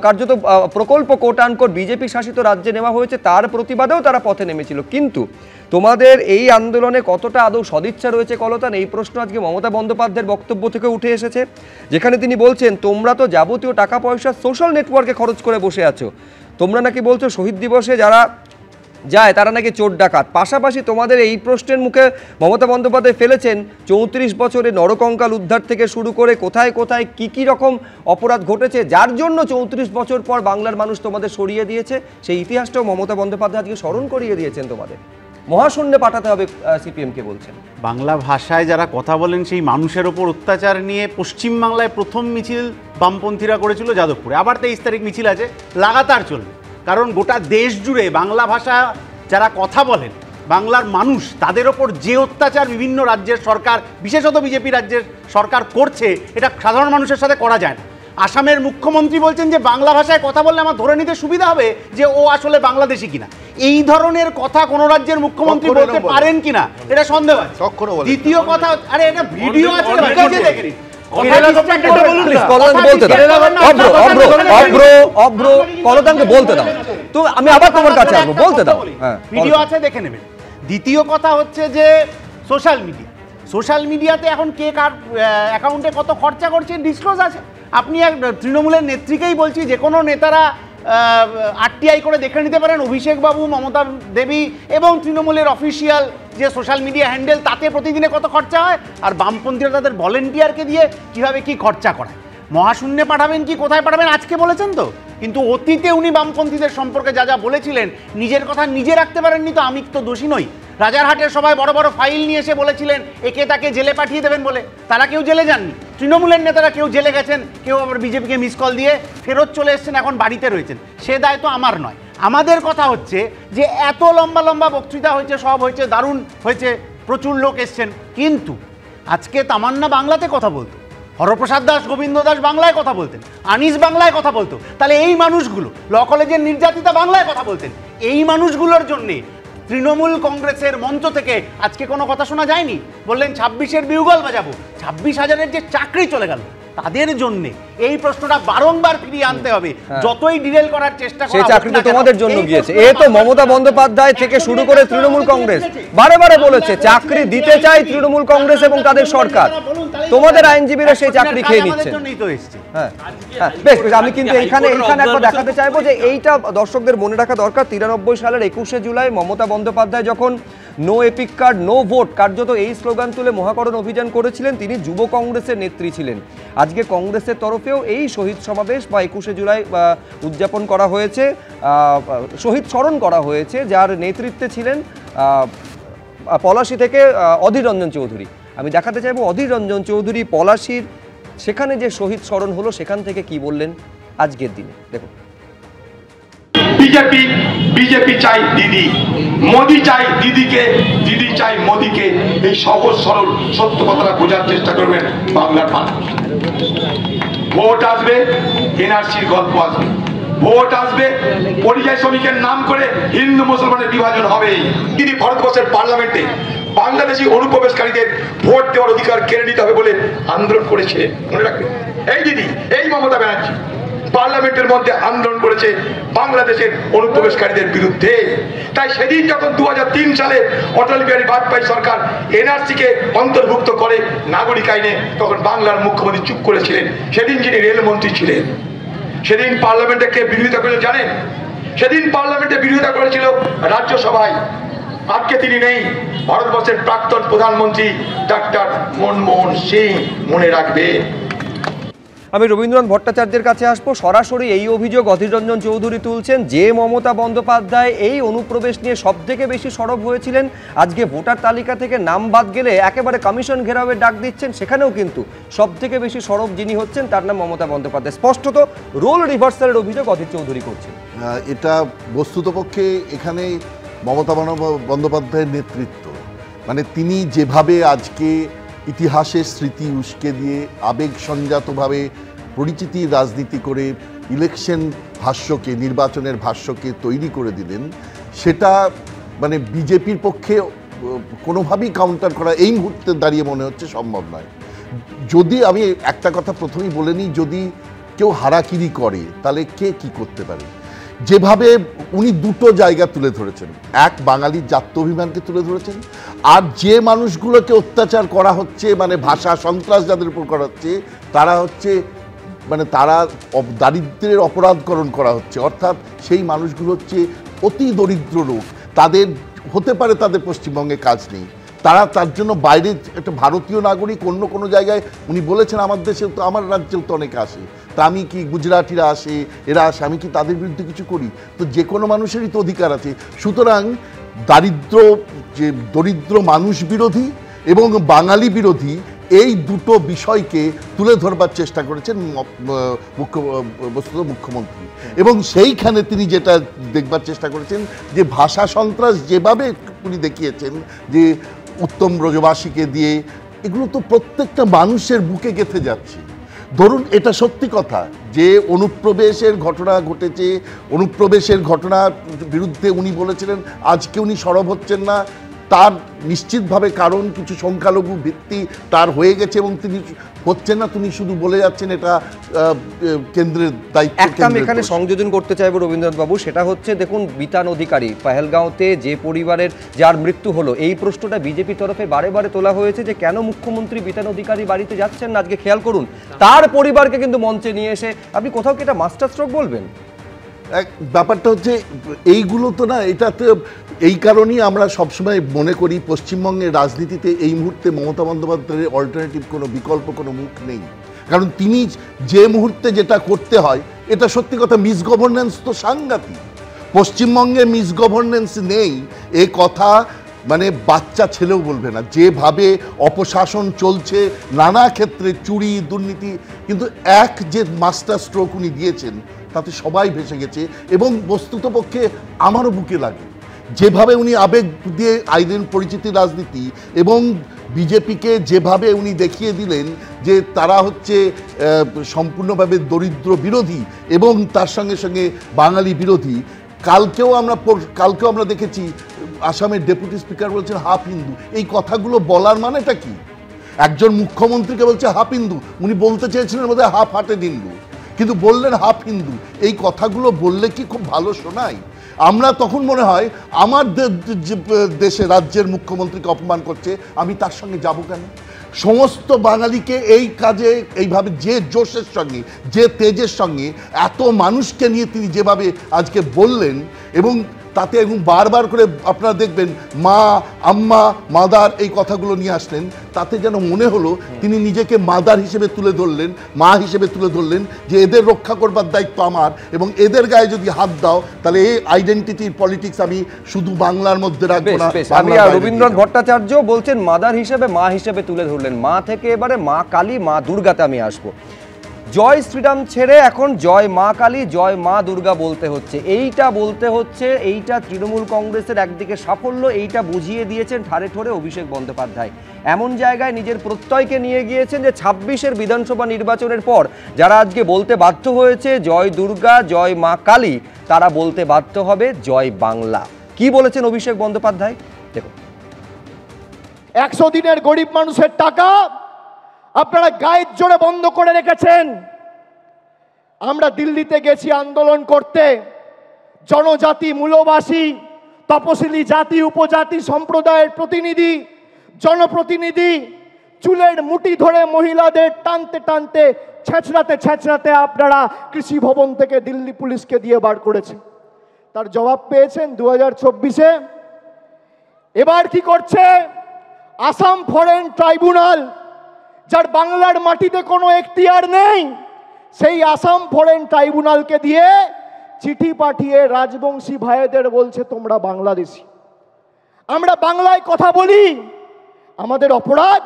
কার্যত প্রকল্প কোট আনকোট বিজেপি শাসিত রাজ্যে নেওয়া হয়েছে, তার প্রতিবাদেও তারা পথে নেমেছিল। কিন্তু তোমাদের এই আন্দোলনে কতটা আদৌ সদিচ্ছা রয়েছে কলতান, এই প্রশ্ন আজকে মমতা বন্দ্যোপাধ্যায়ের বক্তব্য থেকে উঠে এসেছে, যেখানে তিনি বলছেন তোমরা তো যাবতীয় টাকা পয়সা সোশ্যাল নেটওয়ার্কে খরচ করে বসে আছো, তোমরা নাকি বলছো শহীদ দিবসে যারা যায় তারা নাকি চোর ডাকাত। পাশাপাশি তোমাদের এই প্রশ্নের মুখে মমতা বন্দ্যোপাধ্যায় ফেলেছেন 34 বছরে নরকঙ্কাল উদ্ধার থেকে শুরু করে কোথায় কোথায় কি রকম অপরাধ ঘটেছে, যার জন্য 34 বছর পর বাংলার মানুষ তোমাদের সরিয়ে দিয়েছে, সেই ইতিহাসটাও মমতা বন্দ্যোপাধ্যায় আজকে স্মরণ করিয়ে দিয়েছেন। তোমাদের মহাশূন্যে পাঠাতে হবে সিপিএমকে বলছেন। বাংলা ভাষায় যারা কথা বলেন সেই মানুষের ওপর অত্যাচার নিয়ে পশ্চিমবাংলায় প্রথম মিছিল বামপন্থীরা করেছিল যাদবপুরে, আবার 23 তারিখ মিছিল আছে, লাগাতার চলবে। কারণ গোটা দেশ জুড়ে বাংলা ভাষা যারা কথা বলেন, বাংলার মানুষ, তাদের ওপর যে অত্যাচার বিভিন্ন রাজ্যের সরকার, বিশেষত বিজেপি রাজ্যের সরকার করছে, এটা সাধারণ মানুষের সাথে করা যায় না। আসামের মুখ্যমন্ত্রী বলছেন যে বাংলা ভাষায় কথা বললে আমার ধরে নিতে সুবিধা হবে যে ও আসলে বাংলাদেশি কিনা। এই ধরনের কথা কোন রাজ্যের মুখ্যমন্ত্রী বলতে পারেন কিনা এটা সন্দেহ আছে। দ্বিতীয় কথা, আরে এটা ভিডিও আছে, দেখে নিন। ভিডিও আছে, দেখে নেবেন। দ্বিতীয় কথা হচ্ছে যে সোশ্যাল মিডিয়াতে এখন কে কার অ্যাকাউন্টে কত খরচা করছে ডিসক্লোজ আছে। আপনি এক তৃণমূলের নেত্রীকেই বলছি, যে কোনো নেতারা আরটিআই করে দেখে নিতে পারেন অভিষেক বাবু, মমতা দেবী এবং তৃণমূলের অফিসিয়াল যে সোশ্যাল মিডিয়া হ্যান্ডেল, তাতে প্রতিদিনে কত খরচা হয়, আর বামপন্থীরা তাদের ভলেন্টিয়ারকে দিয়ে কিভাবে কি খরচা করায়। মহাশূন্যে পাঠাবেন কি কোথায় পাঠাবেন আজকে বলেছেন তো, কিন্তু অতীতে উনি বামপন্থীদের সম্পর্কে যা যা বলেছিলেন নিজের কথা নিজে রাখতে পারেননি, তো আমি তো দোষী নই। রাজারহাটের সবাই বড় বড় ফাইল নিয়ে এসে বলেছিলেন একে তাকে জেলে পাঠিয়ে দেবেন বলে, তারা কেউ জেলে যাননি। তৃণমূলের নেতারা কেউ জেলে গেছেন, কেউ আবার বিজেপিকে মিস কল দিয়ে ফেরত চলে এসেছেন, এখন বাড়িতে রয়েছেন। সে দায় তো আমার নয়। আমাদের কথা হচ্ছে যে এত লম্বা লম্বা বক্তৃতা হয়েছে, সব হয়েছে, দারুণ হয়েছে, প্রচুর লোক এসছেন, কিন্তু আজকে তামান্না বাংলাতে কথা বলতো, হরপ্রসাদ দাস, গোবিন্দ দাস বাংলায় কথা বলতেন, আনিস বাংলায় কথা বলতো, তাহলে এই মানুষগুলো ল কলেজের নির্যাতিতা বাংলায় কথা বলতেন, এই মানুষগুলোর জন্যে তৃণমূল কংগ্রেসের মঞ্চ থেকে আজকে কোনো কথা শোনা যায়নি। বললেন 26-এর বিউগল বাজাবো, 26,000-এর যে চাকরি চলে গেল তাদের জন্য এই প্রশ্নটা বারংবার ফিরিয়ে আনতে হবে। যতই ডিরেল করার চেষ্টা করা, সেই চাকরি তো তোমাদের জন্য গিয়েছে। এ তো মমতা বন্দ্যোপাধ্যায় থেকে শুরু করে তৃণমূল কংগ্রেস বারে বারে বলেছে চাকরি দিতে চাই তৃণমূল কংগ্রেস এবং তাদের সরকার, তোমাদের আইনজীবীরা সেই চাকরি খেয়ে নিচ্ছেন। বেশ, আমি কিন্তু এইখানে একবার দেখাতে চাইবো যে এইটা দর্শকদের মনে রাখা দরকার। 93 সালের 21শে জুলাই মমতা বন্দ্যোপাধ্যায় যখন no EPIC card no vote কার্যত এই স্লোগান তুলে মহাকরণ অভিযান করেছিলেন, তিনি যুব কংগ্রেসের নেত্রী ছিলেন। আজকে কংগ্রেসের তরফেও এই শহীদ সমাবেশ বা 21শে জুলাই উদযাপন করা হয়েছে, শহীদ স্মরণ করা হয়েছে, যার নেতৃত্বে ছিলেন পলাশী থেকে অধীর রঞ্জন চৌধুরী। আমি দেখাতে চাইবো অধীর রঞ্জন চৌধুরী পলাশীর সেখানে যে শহীদ স্মরণ হলো সেখান থেকে কি বললেন আজকের দিনে, দেখুন। বিজেপি চাই দিদি, মোদি চাই দিদিকে, দিদি চাই মোদিকে। এই সহজ সরল সত্য কথাটা বোঝার চেষ্টা করবেন বাংলার মানুষ। ভোট আসবে, এনআরসির গল্প আসবে, ভোট আসবে, পরিযায়ী শ্রমিকের নাম করে হিন্দু মুসলমানের বিভাজন হবে। তিনি ভারতবর্ষের পার্লামেন্টে বাংলাদেশি অনুপ্রবেশকারীদের ভোট দেওয়ার অধিকার কেড়ে নিতে হবে বলে আন্দোলন করেছিলেন, মনে রাখবেন। এই দিদি, এই মমতা ব্যানার্জি পার্লামেন্টের মধ্যে আন্দোলন করেছে বাংলাদেশের অনুপ্রবেশকারীদের বিরুদ্ধে। তাই সেদিন যখন 2003 সালে অটল বিহারী বাজপেয়ী সরকার এনআরসিকে অন্তর্ভুক্ত করে নাগরিক আইনে, তখন বাংলার মুখ্যমন্ত্রী চুপ করেছিলেন। সেদিন যিনি রেলমন্ত্রী ছিলেন, সেদিন পার্লামেন্টে কে বিরোধিতা করেছিল জানেন? সেদিন পার্লামেন্টে বিরোধিতা করেছিল রাজ্যসভায়। আজকে তিনি নেই, ভারতবর্ষের প্রাক্তন প্রধানমন্ত্রী ডক্টর মনমোহন সিং, মনে রাখবে। আমি রবীন্দ্রনাথ ভট্টাচার্যের কাছে আসবো। সরাসরি এই অভিযোগ অধীর রঞ্জন চৌধুরী তুলছেন যে মমতা বন্দ্যোপাধ্যায় এই অনুপ্রবেশ নিয়ে সব থেকে বেশি সরব হয়েছিলেন, আজকে ভোটার তালিকা থেকে নাম বাদ গেলে একেবারে কমিশন ঘেরাওয়ের ডাক দিচ্ছেন, সেখানেও কিন্তু সব থেকে বেশি সরব যিনি হচ্ছেন তার নাম মমতা বন্দ্যোপাধ্যায়। স্পষ্টত রোল রিভার্সালের অভিযোগ অধীর চৌধুরী করছেন। এটা বস্তুতপক্ষে এখানে মমতা বন্দ্যোপাধ্যায়ের নেতৃত্ব, মানে তিনি যেভাবে আজকে ইতিহাসের স্মৃতি উস্কে দিয়ে আবেগ সংজাতভাবে পরিচিতির রাজনীতি করে ইলেকশন ভাষ্যকে, নির্বাচনের ভাষ্যকে তৈরি করে দিলেন, সেটা মানে বিজেপির পক্ষে কোনোভাবেই কাউন্টার করা এই মুহূর্তে দাঁড়িয়ে মনে হচ্ছে সম্ভব নয়। যদি আমি একটা কথা প্রথমেই বলে নিই, যদি কেউ হারাকিরি করে তাহলে কে কি করতে পারে। যেভাবে উনি দুটো জায়গা তুলে ধরেছেন, এক বাঙালির জাত্যাভিমানকে তুলে ধরেছেন, আর যে মানুষগুলোকে অত্যাচার করা হচ্ছে, মানে ভাষা সন্ত্রাস যাদের উপর করা হচ্ছে, তারা হচ্ছে মানে তারা দারিদ্র্যের অপরাধকরণ করা হচ্ছে, অর্থাৎ সেই মানুষগুলো হচ্ছে অতি দরিদ্র লোক, তাদের হতে পারে তাদের পশ্চিমবঙ্গে কাজ নেই, তারা তার জন্য বাইরে একটা ভারতীয় নাগরিক অন্য কোনো জায়গায়, উনি বলেছেন আমার দেশেও তো আমার রাজ্যেও তো অনেকে আসে, তা আমি কি গুজরাটিরা আসে এরা আসে, আমি কি তাদের বিরুদ্ধে কিছু করি? তো যে কোনো মানুষেরই তো অধিকার আছে। সুতরাং দরিদ্র মানুষ বিরোধী এবং বাঙালি বিরোধী এই দুটো বিষয়কে তুলে ধরবার চেষ্টা করেছেন মুখ্যমন্ত্রী, এবং সেইখানে তিনি যেটা দেখবার চেষ্টা করেছেন যে ভাষা সন্ত্রাস যেভাবে উনি দেখিয়েছেন, যে উত্তম ব্রজবাসীকে দিয়ে, এগুলো তো প্রত্যেকটা মানুষের বুকে গেঁথে যাচ্ছে। ধরুন এটা সত্যি কথা যে অনুপ্রবেশের ঘটনা ঘটেছে, অনুপ্রবেশের ঘটনার বিরুদ্ধে উনি বলেছিলেন আজকে উনি সরব হচ্ছেন না, তার নিশ্চিতভাবে কারণ কিছু সংখ্যালঘু ভিত্তি তার হয়ে গেছে এবং তিনি হচ্ছেন না, তিনি শুধু বলে যাচ্ছেন এটা কেন্দ্রের দায়িত্ব। একটা আমি এখানে সংযোজন করতে চাইবো রবীন্দ্রনাথ বাবু, সেটা হচ্ছে দেখুন বিতান অধিকারী পেহেলগাঁওতে যে পরিবারের যার মৃত্যু হলো, এই প্রশ্নটা বিজেপির তরফে বারে বারে তোলা হয়েছে যে কেন মুখ্যমন্ত্রী বিতান অধিকারী বাড়িতে যাচ্ছেন না। আজকে খেয়াল করুন তার পরিবারকে কিন্তু মঞ্চে নিয়ে এসে আপনি কোথাও কি এটা মাস্টার স্ট্রোক বলবেন? ব্যাপারটা হচ্ছে এইগুলো তো না, এটাতে এই কারণেই আমরা সবসময় মনে করি পশ্চিমবঙ্গের রাজনীতিতে এই মুহূর্তে মমতা বন্দ্যোপাধ্যায়ের অল্টারনেটিভ কোনো বিকল্প কোনো মুখ নেই। কারণ তিনি যে মুহূর্তে যেটা করতে হয়, এটা সত্যি কথা মিসগভর্নেন্স তো সাংঘাতিক। পশ্চিমবঙ্গে মিসগভর্নেন্স নেই এ কথা মানে বাচ্চা ছেলেও বলবে না। যেভাবে অপশাসন চলছে নানা ক্ষেত্রে, চুরি দুর্নীতি, কিন্তু এক যে মাস্টার স্ট্রোক উনি দিয়েছেন তাতে সবাই ভেসে গেছে। এবং বস্তুতপক্ষে আমারও বুকে লাগে যেভাবে উনি আবেগ দিয়ে আইনের পরিচিতি রাজনীতি এবং বিজেপিকে যেভাবে উনি দেখিয়ে দিলেন যে তারা হচ্ছে সম্পূর্ণভাবে দরিদ্র বিরোধী এবং তার সঙ্গে সঙ্গে বাঙালি বিরোধী। কালকেও আমরা দেখেছি আসামের ডেপুটি স্পিকার বলছেন হাফ হিন্দু। এই কথাগুলো বলার মানেটা কি? একজন মুখ্যমন্ত্রীকে বলছে হাফ হিন্দু, উনি বলতে চেয়েছিলেন বোধহয় হাফ হার্টেড হিন্দু, কিন্তু বললেন হাফ হিন্দু। এই কথাগুলো বললে কি খুব ভালো শোনায়? আমরা তখন মনে হয় আমার দেশে রাজ্যের মুখ্যমন্ত্রীকে অপমান করছে, আমি তার সঙ্গে যাব কেন? সমস্ত বাঙালিকে এই কাজে এইভাবে যে জোশের সঙ্গে, যে তেজের সঙ্গে এত মানুষকে নিয়ে তিনি যেভাবে আজকে বললেন, এবং তাতে এবং বারবার করে আপনারা দেখবেন মা, আম্মা, মাদার এই কথাগুলো নিয়ে আসলেন, তাতে যেন মনে হলো তিনি নিজেকে মাদার হিসেবে তুলে ধরলেন, মা হিসেবে তুলে ধরলেন যে এদের রক্ষা করবার দায়িত্ব আমার, এবং এদের গায়ে যদি হাত দাও তাহলে এই আইডেন্টিটির পলিটিক্স আমি শুধু বাংলার মধ্যে রাখবো না। আমি রবীন্দ্রনাথ ভট্টাচার্য বলছেন মাদার হিসেবে, মা হিসেবে তুলে ধরলেন। মা থেকে এবারে মা কালী, মা দুর্গাতে আমি আসবো। জয় শ্রীরাম ছেড়ে এখন জয় মা কালী, জয় মা দুর্গা বলতে হচ্ছে। এইটা বলতে হচ্ছে, এইটা তৃণমূল কংগ্রেসের একদিকে সাফল্য, এইটা বুঝিয়ে দিয়েছেন ঠারে ঠোরে অভিষেক বন্দ্যোপাধ্যায়। এমন জায়গায় নিজের প্রত্যয়কে নিয়ে গিয়েছেন যে 26-এর বিধানসভা নির্বাচনের পর যারা আজকে বলতে বাধ্য হয়েছে জয় দুর্গা, জয় মা কালী, তারা বলতে বাধ্য হবে জয় বাংলা। কি বলেছেন অভিষেক বন্দ্যোপাধ্যায় দেখুন। 100 দিনের গরিব মানুষের টাকা আপনারা গায়ের জোরে বন্ধ করে রেখেছেন। আমরা দিল্লিতে গেছি আন্দোলন করতে, জনজাতি, মূলবাসী, তপশিলি জাতি, উপজাতি সম্প্রদায়ের প্রতিনিধি, জনপ্রতিনিধি চুলের মুঠি ধরে মহিলাদের টানতে টানতে, ছেঁচড়াতে ছেঁচড়াতে আপনারা কৃষি ভবন থেকে দিল্লি পুলিশকে দিয়ে বার করেছেন। তার জবাব পেয়েছেন 2024-এ। এবার কি করছে আসাম ফরেন ট্রাইব্যুনাল, যার বাংলার মাটিতে কোনো এখতিয়ার নেই, সেই আসাম ফরেন ট্রাইব্যুনালকে দিয়ে চিঠি পাঠিয়ে রাজবংশী ভাইদের বলছে তোমরা বাংলাদেশি। আমরা বাংলায় কথা বলি, আমাদের অপরাধ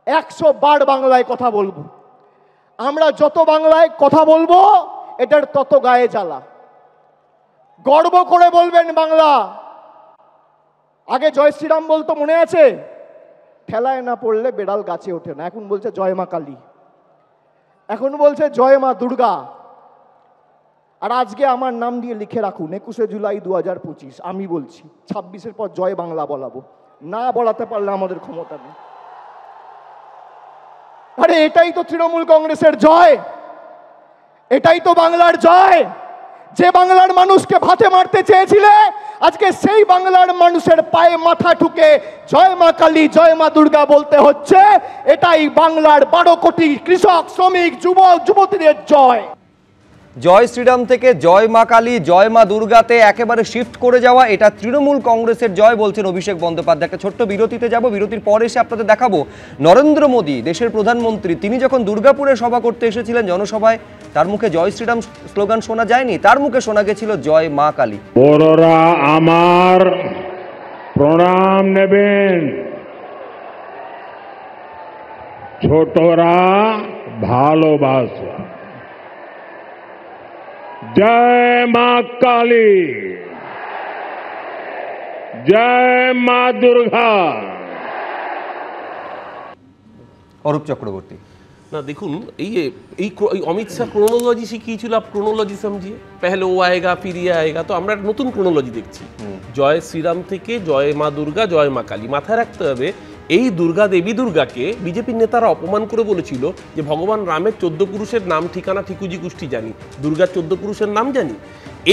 100 বার বাংলায় কথা বলবো। আমরা যত বাংলায় কথা বলবো এটার তত গায়ে জ্বালা। গর্ব করে বলবেন বাংলা। আগে জয় শ্রীরাম বলতো, মনে আছে? ঠেলায় না পড়লে বেড়াল গাছে ওঠে না। এখন বলছে জয় মা কালী, এখন বলছে জয় মা দুর্গা। আর আজকে আমার নাম দিয়ে লিখে রাখুন 21শে জুলাই 2025, আমি বলছি 26-এর পর জয় বাংলা বলাবো, না বলাতে পারলে আমাদের ক্ষমতা নেই। আরে এটাই তো তৃণমূল কংগ্রেসের জয়, এটাই তো বাংলার জয়। যে বাংলার মানুষকে ভাতে মারতে চেয়েছিলে, আজকে সেই বাংলার মানুষের পায়ে মাথা ঠুকে জয় মা কালী জয় মা দুর্গা বলতে হচ্ছে। এটাই বাংলার 12 কোটি কৃষক, শ্রমিক, যুবক যুবতীদের জয়। জয় শ্রীরাম থেকে জয় মা কালী জয় মা দুর্গাতে একেবারে শিফট করে যাওয়া, এটা তৃণমূল কংগ্রেসের জয় বলছেন অভিষেক বন্দ্যোপাধ্যায়। একটা ছোট্ট বিরতিতে যাব, বিরতির পর এসে আপনাদের দেখাবো নরেন্দ্র মোদী দেশের প্রধানমন্ত্রী, তিনি যখন দুর্গাপুরে সভা করতে এসেছিলেন জনসভায়, তার মুখে জয় শ্রীরাম স্লোগান শোনা যায়নি, তার মুখে শোনা গেছিল জয় মা কালী। বড়রা আমার প্রণাম নেবেন, ছোটরা ভালোবাসা। জয় মা কালী, জয় মা দুর্গা। অরূপ চক্রবর্তী। ना देखुन अमित शाह क्रोनोलॉजी शिखिয়েছিল, आप क्रोनोलॉजी समझिए, पहले वो आएगा फिर ये आएगा, तो আমরা একটা নতুন ক্রোনোলজি দেখছি। জয় শ্রীরাম থেকে জয় মা দুর্গা জয় মা কালী। মাথায় রাখতে হবে এই দুর্গা দেবী দুর্গাকে বিজেপির নেতারা অপমান করে বলেছিল যে ভগবান রামের 14 পুরুষের নাম ঠিকানা ঠিকুজি গোষ্ঠী জানি, দুর্গার 14 পুরুষের নাম জানি।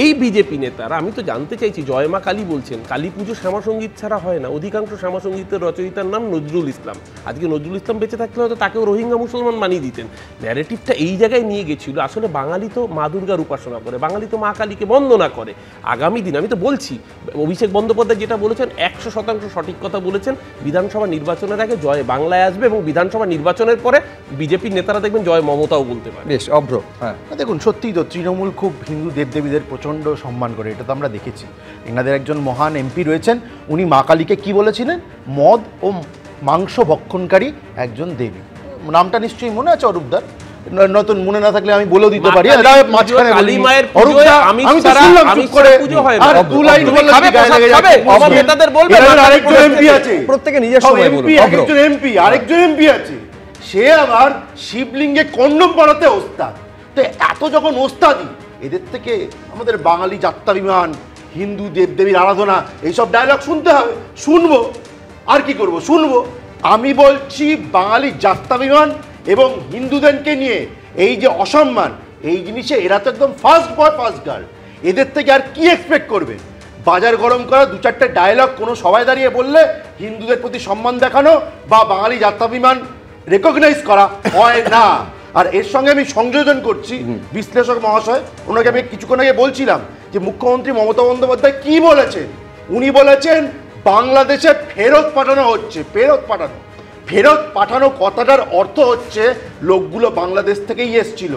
এই বিজেপি নেতারা, আমি তো জানতে চাইছি, জয় মা কালী বলছেন, কালী পুজো শ্যামাসঙ্গীত ছাড়া হয় না। অধিকাংশ শ্যামাসঙ্গীতের রচয়িতার নাম নজরুল ইসলাম। আজকে নজরুল ইসলাম বেঁচে থাকলে হয়তো তাকেও রোহিঙ্গা মুসলমান বানিয়ে দিতেন। ন্যারেটিভটা এই জায়গায় নিয়ে গেছিল। আসলে বাঙালি তো মা দুর্গার উপাসনা করে, বাঙালি তো মা কালীকে বন্দনা করে। আগামী দিন আমি তো বলছি, অভিষেক বন্দ্যোপাধ্যায় যেটা বলেছেন 100% সঠিক কথা বলেছেন। বিধানসভা নির্বাচনের আগে জয় বাংলায় আসবে এবং বিধানসভা নির্বাচনের পরে বিজেপির নেতারা দেখবেন জয় মমতাও বলতে পারে। বেশ অভ্র। হ্যাঁ দেখুন, সত্যিই তো তৃণমূল খুব হিন্দু দেবদেবীদের প্রচণ্ড সম্মান করে, এটা তো আমরা দেখেছি। এনাদের একজন মহান এমপি রয়েছেন, উনি মা কালীকে কী বলেছিলেন? মদ ও মাংস ভক্ষণকারী একজন দেবী। নামটা নিশ্চয়ই মনে আছে অরূপদার, নতুন মনে না থাকলে আমি বলেও দিতে পারি। প্রত্যেকে নিজের সময় আরেকজন এমপি আছে, সে আবার শিবলিঙ্গে কন্ডম বানাতে ওস্তাদ। তো এত যখন ওস্তাদি, এদের থেকে আমাদের বাঙালি যাত্রা বিমান, হিন্দু দেবদেবীর আরাধনা, এইসব ডায়লগ শুনতে হবে। শুনবো, আর কি করব, শুনবো। আমি বলছি বাঙালি যাত্রা বিমান এবং হিন্দুদেরকে নিয়ে এই যে অসম্মান, এই জিনিসে এরা তো একদম ফার্স্ট বয় ফার্স্ট গার্ল। এদের থেকে আর কি এক্সপেক্ট করবে? বাজার গরম করা 2-4টে ডায়লগ কোনো সবাই দাঁড়িয়ে বললে হিন্দুদের প্রতি সম্মান দেখানো বা বাঙালি যাত্রা বিমান রেকগনাইজ করা হয় না। আর এর সঙ্গে আমি সংযোজন করছি বিশ্লেষক মহাশয়, ওনাকে আমি কিছুক্ষণ আগে বলছিলাম যে মুখ্যমন্ত্রী মমতা বন্দ্যোপাধ্যায় কি বলেছেন। উনি বলেছেন বাংলাদেশে ফেরত পাঠানো হচ্ছে। ফেরত পাঠানো কথাটার অর্থ হচ্ছে লোকগুলো বাংলাদেশ থেকেই এসেছিল।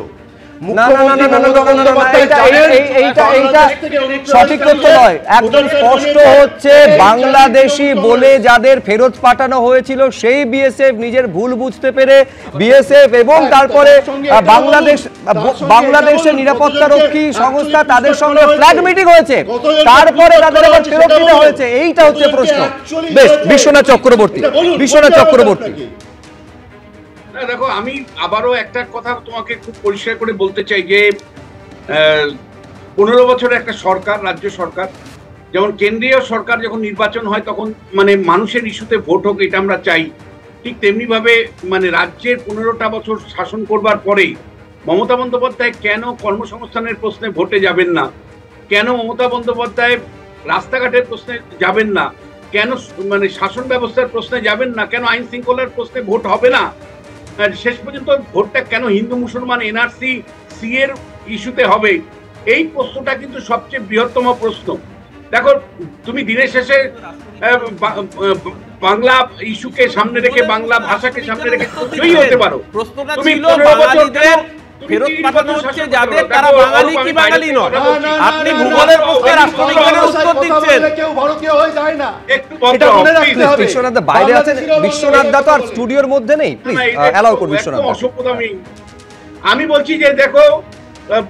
সঠিক তথ্য নয়, একদম স্পষ্ট হচ্ছে বাংলাদেশি বলে যাদের ফেরত পাঠানো হয়েছিল সেই বিএসএফ নিজের ভুল বুঝতে পেরে বিএসএফ এবং তারপরে বাংলাদেশের নিরাপত্তা রক্ষী সংস্থা তাদের সঙ্গে ফ্ল্যাগ মিটিং হয়েছে, তারপরে তাদের আবার ফেরত দিতে হয়েছে। এইটা হচ্ছে প্রশ্ন। বেশ, বিশ্বনাথ চক্রবর্তী। দেখো, আমি আবারও একটা কথা তোমাকে খুব পরিষ্কার করে বলতে চাই যে 15 বছরের একটা সরকার, রাজ্য সরকার, যেমন কেন্দ্রীয় সরকার যখন নির্বাচন হয় তখন মানে মানুষের ইস্যুতে ভোট হোক, এটা আমরা চাই। ঠিক তেমনি ভাবে মানে রাজ্যের 15টা বছর শাসন করবার পরেই মমতা বন্দ্যোপাধ্যায় কেন কর্মসংস্থানের প্রশ্নে ভোটে যাবেন না, কেন মমতা বন্দ্যোপাধ্যায় রাস্তাঘাটের প্রশ্নে যাবেন না, কেন মানে শাসন ব্যবস্থার প্রশ্নে যাবেন না, কেন আইন শৃঙ্খলার প্রশ্নে ভোট হবে না, শেষ পর্যন্ত ভোটটা কেন হিন্দু মুসলমান এনআরসি সি এর ইস্যুতে হবে, এই প্রশ্নটা কিন্তু সবচেয়ে বৃহত্তম প্রশ্ন। দেখো, তুমি দিনের শেষে বাংলা ইস্যুকে সামনে রেখে, বাংলা ভাষাকে সামনে রেখে জয়ী হতে পারো। তুমি 15 বছর ফেরত পাঠানো হচ্ছে যাদের, তারা বাঙালি কি বাঙালি নয়। আপনি ভূগোলের প্রশ্নে রাষ্ট্রবিজ্ঞানের উত্তর দিচ্ছেন, কেউ ভারতীয় হয়ে যায় না। এটা মনে রাখতে হবে। বিশ্বনাথ দা বাইরে আছেন, বিশ্বনাথ দা তো আর স্টুডিওর মধ্যে নেই, প্লিজ অ্যালাউ করুন বিশ্বনাথ দা। আমি বলছি যে দেখো,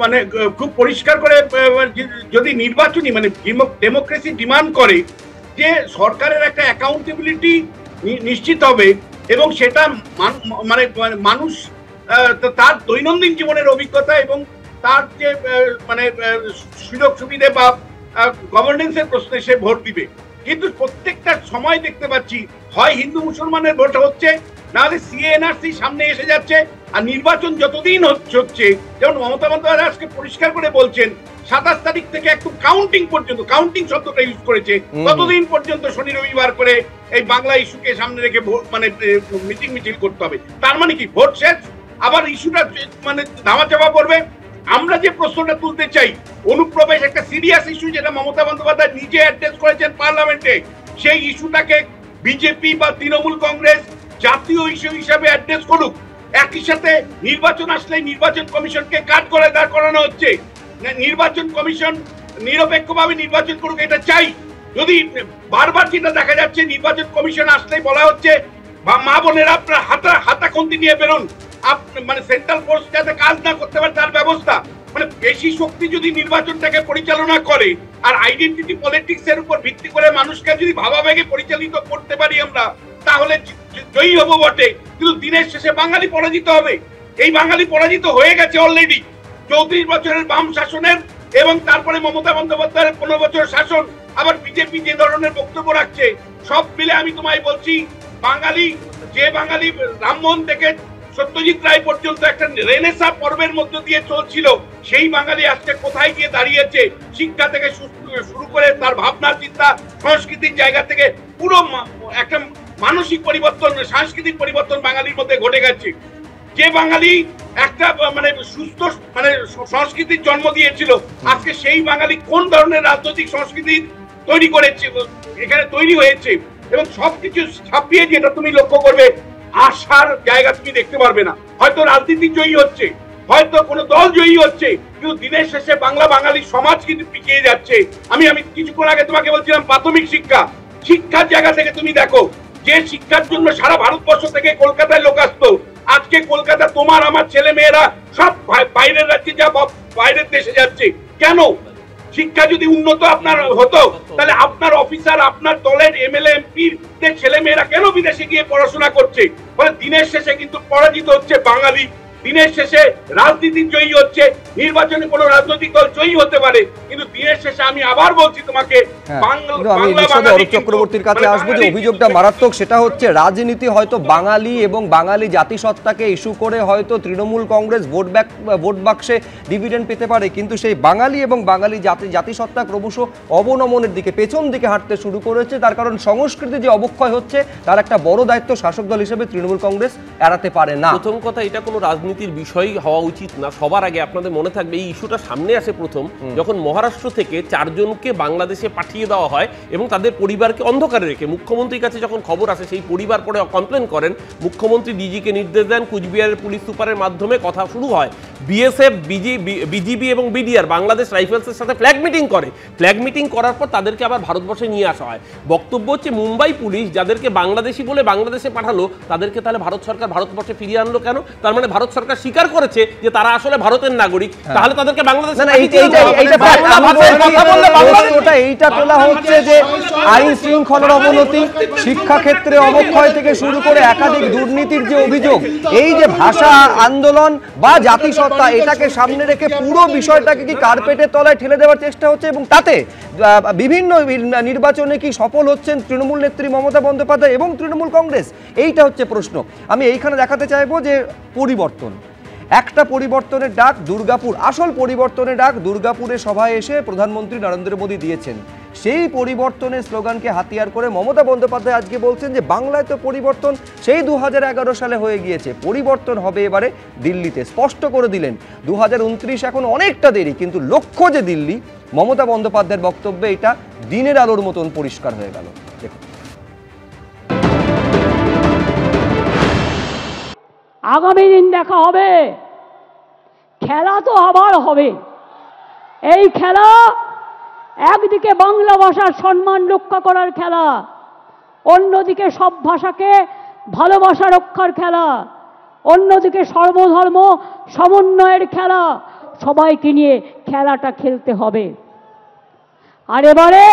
মানে খুব পরিষ্কার করে যদি নির্বাচনী মানে ডেমোক্রেসি ডিমান্ড করে যে সরকারের একটা অ্যাকাউন্টেবিলিটি নিশ্চিত হবে এবং সেটা মানে মানুষ তার দৈনন্দিন জীবনের অভিজ্ঞতা এবং তার যে মানে সুযোগ সুবিধে বা গভর্নেন্সের প্রশ্নে সে ভোট দিবে। কিন্তু প্রত্যেকটা সময় দেখতে পাচ্ছি হয় হিন্দু মুসলমানের ভোট হচ্ছে, নাহলে সিএনআরসি সামনে এসে যাচ্ছে। আর নির্বাচন যতদিন হচ্ছে, যেমন মমতা বন্দ্যোপাধ্যায় আজকে পরিষ্কার করে বলছেন 27 তারিখ থেকে একটু কাউন্টিং পর্যন্ত, কাউন্টিং শব্দটা ইউজ করেছে, ততদিন পর্যন্ত শনি রবিবার করে এই বাংলা ইস্যুকে সামনে রেখে মানে মিছিল করতে হবে। তার মানে কি ভোট শেষ, আবার ইস্যুটা মানে ধামাচাপা পড়বে। আমরা যে প্রশ্নটা তুলতে চাই, অনুপ্রবেশ একটা সিরিয়াস ইস্যু, যেটা মমতা বন্দ্যোপাধ্যায় নিজে অ্যাড্রেস করেছেন পার্লামেন্টে, সেই ইস্যুটাকে বিজেপি বা তৃণমূল কংগ্রেস জাতীয় ইস্যু হিসাবে অ্যাড্রেস করুক। একই সাথে নির্বাচন আসলে নির্বাচন কমিশনকে কাট করে দাঁড় করানো হচ্ছে। নির্বাচন কমিশন নিরপেক্ষভাবে নির্বাচন করুক, এটা চাই। যদি বারবার যেটা দেখা যাচ্ছে, নির্বাচন কমিশন আসলেই বলা হচ্ছে মা বোনেরা আপনার হাতাখন্তি নিয়ে বেরোন, মানে সেন্ট্রাল ফোর্স যাতে কাজ না করতে পারে তার ব্যবস্থা। মানে বেশি শক্তি যদি নির্বাচনটাকে পরিচালনা করে আর আইডেন্টিটি পলিটিক্স এর উপর ভিত্তি করে মানুষকে যদি ভাবাবেগে পরিচালিত করতে পারি আমরা, তাহলে জয়ী হব বটে, কিন্তু দিনের শেষে বাঙালি পরাজিত হবে। এই বাঙালি পরাজিত হয়ে গেছে অলরেডি 34 বছরের বাম শাসনের, এবং তারপরে মমতা বন্দ্যোপাধ্যায়ের 15 বছরের শাসন, আবার বিজেপি যে ধরনের বক্তব্য রাখছে, সব মিলে আমি তোমায় বলছি, বাঙালি যে বাঙালি রামমোহন থেকে সত্যজিৎ রায় পর্যন্ত একটা রেনেসা পর্বের মধ্য দিয়ে চলছিল, সেই বাঙালি আজকে কোথায় গিয়ে দাঁড়িয়েছে। শিক্ষা থেকে শুরু করে তার ভাবনা চিন্তা, সংস্কৃতির জায়গা থেকে পুরো একটা মানসিক পরিবর্তন, সাংস্কৃতিক পরিবর্তন বাঙালির মধ্যে ঘটে গেছে। যে বাঙালি একটা মানে সুস্থ মানে সংস্কৃতির জন্ম দিয়েছিল, আজকে সেই বাঙালি কোন ধরনের রাজনৈতিক সংস্কৃতি তৈরি করেছে, এখানে তৈরি হয়েছে, এবং সবকিছু ছাপিয়ে যেটা তুমি লক্ষ্য করবে, আশার জায়গা তুমি দেখতে পারবে না। হয়তো রাজনীতি জয়ী হচ্ছে, হয়তো কোনো দল জয়ী হচ্ছে, কিন্তু দিনের শেষে বাঙালি সমাজ কিন্তু পিছিয়ে যাচ্ছে। আমি কিছুক্ষণ আগে তোমাকে বলছিলাম প্রাথমিক শিক্ষার জায়গা থেকে তুমি দেখো, যে শিক্ষার জন্য সারা ভারতবর্ষ থেকে কলকাতায় লোক আসতো, আজকে কলকাতা তোমার আমার ছেলে মেয়েরা সব বাইরের রাজ্যে যা বাইরের দেশে যাচ্ছে। কেন? শিক্ষা যদি উন্নত আপনার হতো, তাহলে আপনার অফিসার, আপনার দলের এমএলএ এমপির ছেলে মেয়েরা কেন বিদেশে গিয়ে পড়াশোনা করছে? ফলে দিনের শেষে কিন্তু পরাজিত হচ্ছে বাঙালি। দিনের শেষে রাজনীতি জয়ী হচ্ছে, নির্বাচনে কোনো রাজনৈতিক দল জয়ী হতে পারে, কিন্তু দিনের শেষে আমি আবার বলছি তোমাকে, অরূপ চক্রবর্তীর কাছে আসবো, যে অভিযোগটা মারাত্মক, সেটা হচ্ছে রাজনীতি হয়তো বাঙালি এবং বাঙালি জাতিসত্তাকে ইস্যু করে হয়তো তৃণমূল কংগ্রেস ভোট বাক্সে ডিভিডেন্ড পেতে পারে, কিন্তু সেই বাঙালি এবং বাঙালি জাতিসত্তা ক্রমশ অবনমনের দিকে, পেছন দিকে হাঁটতে শুরু করেছে। তার কারণ সংস্কৃতি যে অবক্ষয় হচ্ছে, তার একটা বড় দায়িত্ব শাসক দল হিসেবে তৃণমূল কংগ্রেস এড়াতে পারে না। প্রথম কথা, এটা কোনো রাজনীতির বিষয় হওয়া উচিত না। সবার আগে আপনাদের মনে থাকবে, এই ইস্যুটা সামনে আসে প্রথম যখন মহারাষ্ট্র থেকে 4 জনকে বাংলাদেশে পাঠিয়ে দেওয়া হয় এবং তাদের পরিবারকে অন্ধকারে রেখে মুখ্যমন্ত্রীর কাছে যখন খবর আসে, সেই পরিবার পরে কমপ্লেন করেন, মুখ্যমন্ত্রী ডিজিকে নির্দেশ দেন, কুচবিহারের পুলিশ সুপারের মাধ্যমে কথা শুরু হয়। বিএসএফ, বিজিবি এবং বিডিআর বাংলাদেশ রাইফেলসের সাথে ফ্ল্যাগ মিটিং করে। ফ্ল্যাগ মিটিং করার পর তাদেরকে আবার ভারতবর্ষে নিয়ে আসা হয়। বক্তব্য হচ্ছে মুম্বাই পুলিশ যাদেরকে বাংলাদেশি বলে বাংলাদেশে পাঠালো, তাদেরকে তাহলে ভারত সরকার ভারতবর্ষে ফিরিয়ে আনলো কেন? তার মানে ভারত সরকার স্বীকার করেছে যে তারা আসলে ভারতের নাগরিক, তাহলে তাদেরকে বাংলাদেশে এইটা তোলা হচ্ছে যে আইন শৃঙ্খলার অবনতি, শিক্ষাক্ষেত্রে অবক্ষয় থেকে শুরু করে একাধিক দুর্নীতির যে অভিযোগ, এই যে ভাষা আন্দোলন বা জাতিসত্তা, এটাকে সামনে রেখে পুরো বিষয়টাকে কি কার্পেটের তলায় ঠেলে দেওয়ার চেষ্টা হচ্ছে, এবং তাতে বিভিন্ন নির্বাচনে কি সফল হচ্ছেন তৃণমূল নেত্রী মমতা বন্দ্যোপাধ্যায় এবং তৃণমূল কংগ্রেস? এইটা হচ্ছে প্রশ্ন। আমি এইখানে দেখাতে চাইবো যে পরিবর্তন, একটা পরিবর্তনের ডাক দুর্গাপুর, আসল পরিবর্তনের ডাক দুর্গাপুরে সভায় এসে প্রধানমন্ত্রী নরেন্দ্র মোদী দিয়েছেন। সেই পরিবর্তনের স্লোগানকে হাতিয়ার করে মমতা বন্দ্যোপাধ্যায় আজকে বলছেন যে বাংলায় তো পরিবর্তন সেই 2011 সালে হয়ে গিয়েছে, পরিবর্তন হবে এবারে দিল্লিতে। স্পষ্ট করে দিলেন 2029 এখন অনেকটা দেরি, কিন্তু লক্ষ্য যে দিল্লি। মমতা বন্দ্যোপাধ্যায়ের বক্তব্যে এটা দিনের আলোর মতন পরিষ্কার হয়ে গেল। দেখুন, আগামী দিন দেখা হবে, খেলা তো আবার হবে। এই খেলা একদিকে বাংলা ভাষার সম্মান রক্ষা করার খেলা, অন্যদিকে সব ভাষাকে ভালোবাসা রক্ষার খেলা, অন্যদিকে সর্বধর্ম সমন্বয়ের খেলা। সবাইকে নিয়ে খেলাটা খেলতে হবে। আর এবারে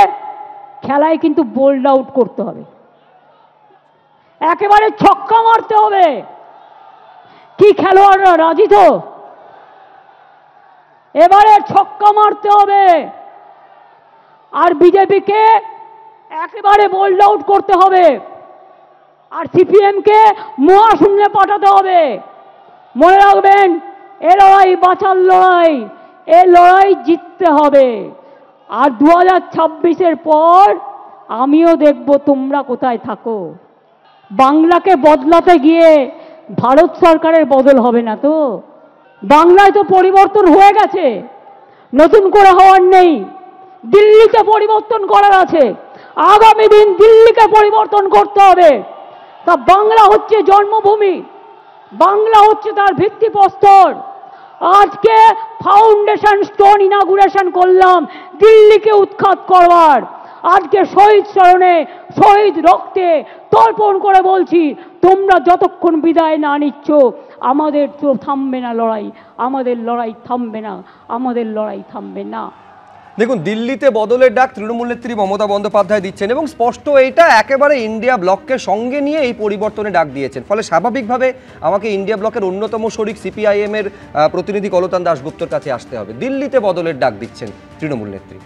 খেলায় কিন্তু বোল্ড আউট করতে হবে, একেবারে ছক্কা মারতে হবে। কি খেলোয়াড়রা রাজি তো? এবারে ছক্কা মারতে হবে, আর বিজেপিকে একেবারে বোল্ড আউট করতে হবে, আর সিপিএমকে মহাশূন্যে পাঠাতে হবে। মনে রাখবেন, এ লড়াই বাঁচার লড়াই, এ লড়াই জিততে হবে। আর 2026-এর পর আমিও দেখব তোমরা কোথায় থাকো। বাংলাকে বদলাতে গিয়ে ভারত সরকারের বদল হবে না তো। বাংলায় তো পরিবর্তন হয়ে গেছে, নতুন করে হওয়ার নেই। দিল্লিতে পরিবর্তন করার আছে, আগামী দিন দিল্লিকে পরিবর্তন করতে হবে। তা বাংলা হচ্ছে জন্মভূমি, বাংলা হচ্ছে তার ভিত্তিপ্রস্তর। আজকে ফাউন্ডেশন স্টোন ইনাগুরেশন করলাম দিল্লিকে উৎখাত করবার। আজকে শহীদ স্মরণে, শহীদ রক্তে তর্পণ করে বলছি, তোমরা যতক্ষণ বিদায় না নিচ্ছ আমাদের তো থামবে না লড়াই, আমাদের লড়াই থামবে না, আমাদের লড়াই থামবে না। দেখুন, দিল্লিতে বদলের ডাক তৃণমূল নেত্রী মমতা বন্দ্যোপাধ্যায় দিচ্ছেন এবং স্পষ্ট এইটা একেবারে ইন্ডিয়া ব্লককে সঙ্গে নিয়ে এই পরিবর্তনের ডাক দিয়েছেন। ফলে স্বাভাবিকভাবে আমাকে ইন্ডিয়া ব্লকের অন্যতম শরিক সিপিআইএম এর প্রতিনিধি কলতান দাশগুপ্তর কাছে আসতে হবে। দিল্লিতে বদলের ডাক দিচ্ছেন তৃণমূল নেত্রী।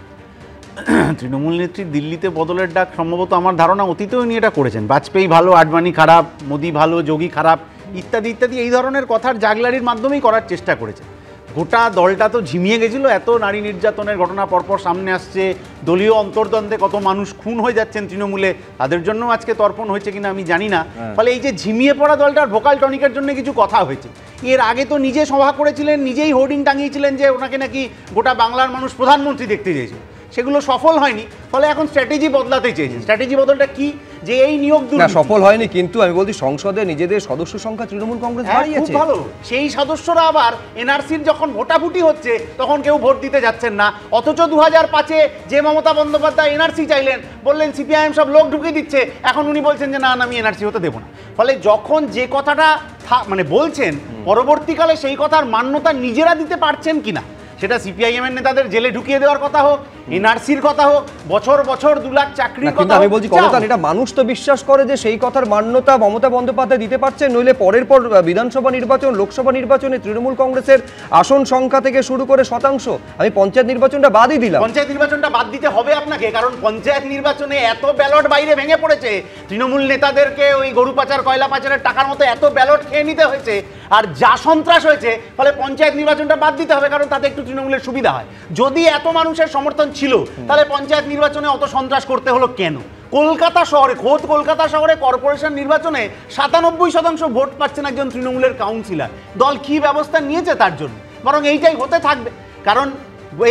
তৃণমূল নেত্রী দিল্লিতে বদলের ডাক সম্ভবত আমার ধারণা অতীতেও নিয়ে এটা করেছেন। বাজপেয়ী ভালো, আডবাণী খারাপ, মোদি ভালো, যোগী খারাপ, ইত্যাদি ইত্যাদি এই ধরনের কথার জাগলারির মাধ্যমেই করার চেষ্টা করেছেন। গোটা দলটা তো ঝিমিয়ে গেছিল, এত নারী নির্যাতনের ঘটনা পরপর সামনে আসছে, দলীয় অন্তর্দ্বন্দ্বে কত মানুষ খুন হয়ে যাচ্ছেন তৃণমূলে, তাদের জন্য আজকে তর্পণ হয়েছে কিনা আমি জানি না। ফলে এই যে ঝিমিয়ে পড়া দলটার ভোকাল টনিকের জন্য কিছু কথা হয়েছে। এর আগে তো নিজে সভা করেছিলেন, নিজেই হোর্ডিং টাঙিয়েছিলেন যে ওনাকে নাকি গোটা বাংলার মানুষ প্রধানমন্ত্রী দেখতে চেয়েছিল, সেগুলো সফল হয়নি। ফলে এখন স্ট্র্যাটেজি বদলাতে চেয়েছে। স্ট্র্যাটেজি বদলটা কি? যে এই নিয়োগ সফল হয়নি, কিন্তু আমি বলছি সংসদে নিজেদের সদস্য সংখ্যা তৃণমূল কংগ্রেস বাড়িয়েছে। খুব ভালো, সেই সদস্যরা আবার এনআরসির যখন ভোটাভুটি হচ্ছে তখন কেউ ভোট দিতে যাচ্ছেন না। অথচ 2005-এ যে মমতা বন্দ্যোপাধ্যায় এনআরসি চাইলেন, বললেন সিপিআইএম সব লোক ঢুকিয়ে দিচ্ছে, এখন উনি বলছেন যে না আমি এনআরসি হতে দেবো না। ফলে যখন যে কথাটা মানে বলছেন, পরবর্তীকালে সেই কথার মান্যতা নিজেরা দিতে পারছেন কিনা, সেটা সিপিআইএম এর নেতাদের জেলে ঢুকিয়ে দেওয়ার কথা হোক, এনআরসির কথা হোক, বছর বছর 2 লাখ চাকরির কথা, আমি বলছি কলতান, এটা মানুষ তো বিশ্বাস করে যে সেই কথার মান্যতা মমতা বন্দ্যোপাধ্যায় দিতে পারছেন, নইলে পরের পর বিধানসভা নির্বাচন, লোকসভা নির্বাচনে তৃণমূল কংগ্রেসের আসন সংখ্যা থেকে শুরু করে শতাংশ, আমি পঞ্চায়েত নির্বাচনটা বাদই দিলাম। পঞ্চায়েত নির্বাচনটা বাদ দিতে হবে আপনাকে, কারণ পঞ্চায়েত নির্বাচনে এত ব্যালট বাইরে ভেঙে পড়েছে, তৃণমূল নেতাদেরকে ওই গরু পাচার, কয়লা পাচারের টাকার মতো এত ব্যালট খেয়ে নিতে হয়েছে, আর যা সন্ত্রাস হয়েছে। ফলে পঞ্চায়েত নির্বাচনটা বাদ দিতে হবে, কারণ তাতে একটু তৃণমূলের সুবিধা হয়। যদি এত মানুষের সমর্থন ছিল, তাহলে পঞ্চায়েত নির্বাচনে অত সন্ত্রাস করতে হলো কেন? কলকাতা শহরে, খোদ কলকাতা শহরে কর্পোরেশন নির্বাচনে 97% ভোট পাচ্ছেন একজন তৃণমূলের কাউন্সিলর। দল কি ব্যবস্থা নিয়েছে তার জন্য? বরং এইটাই হতে থাকবে, কারণ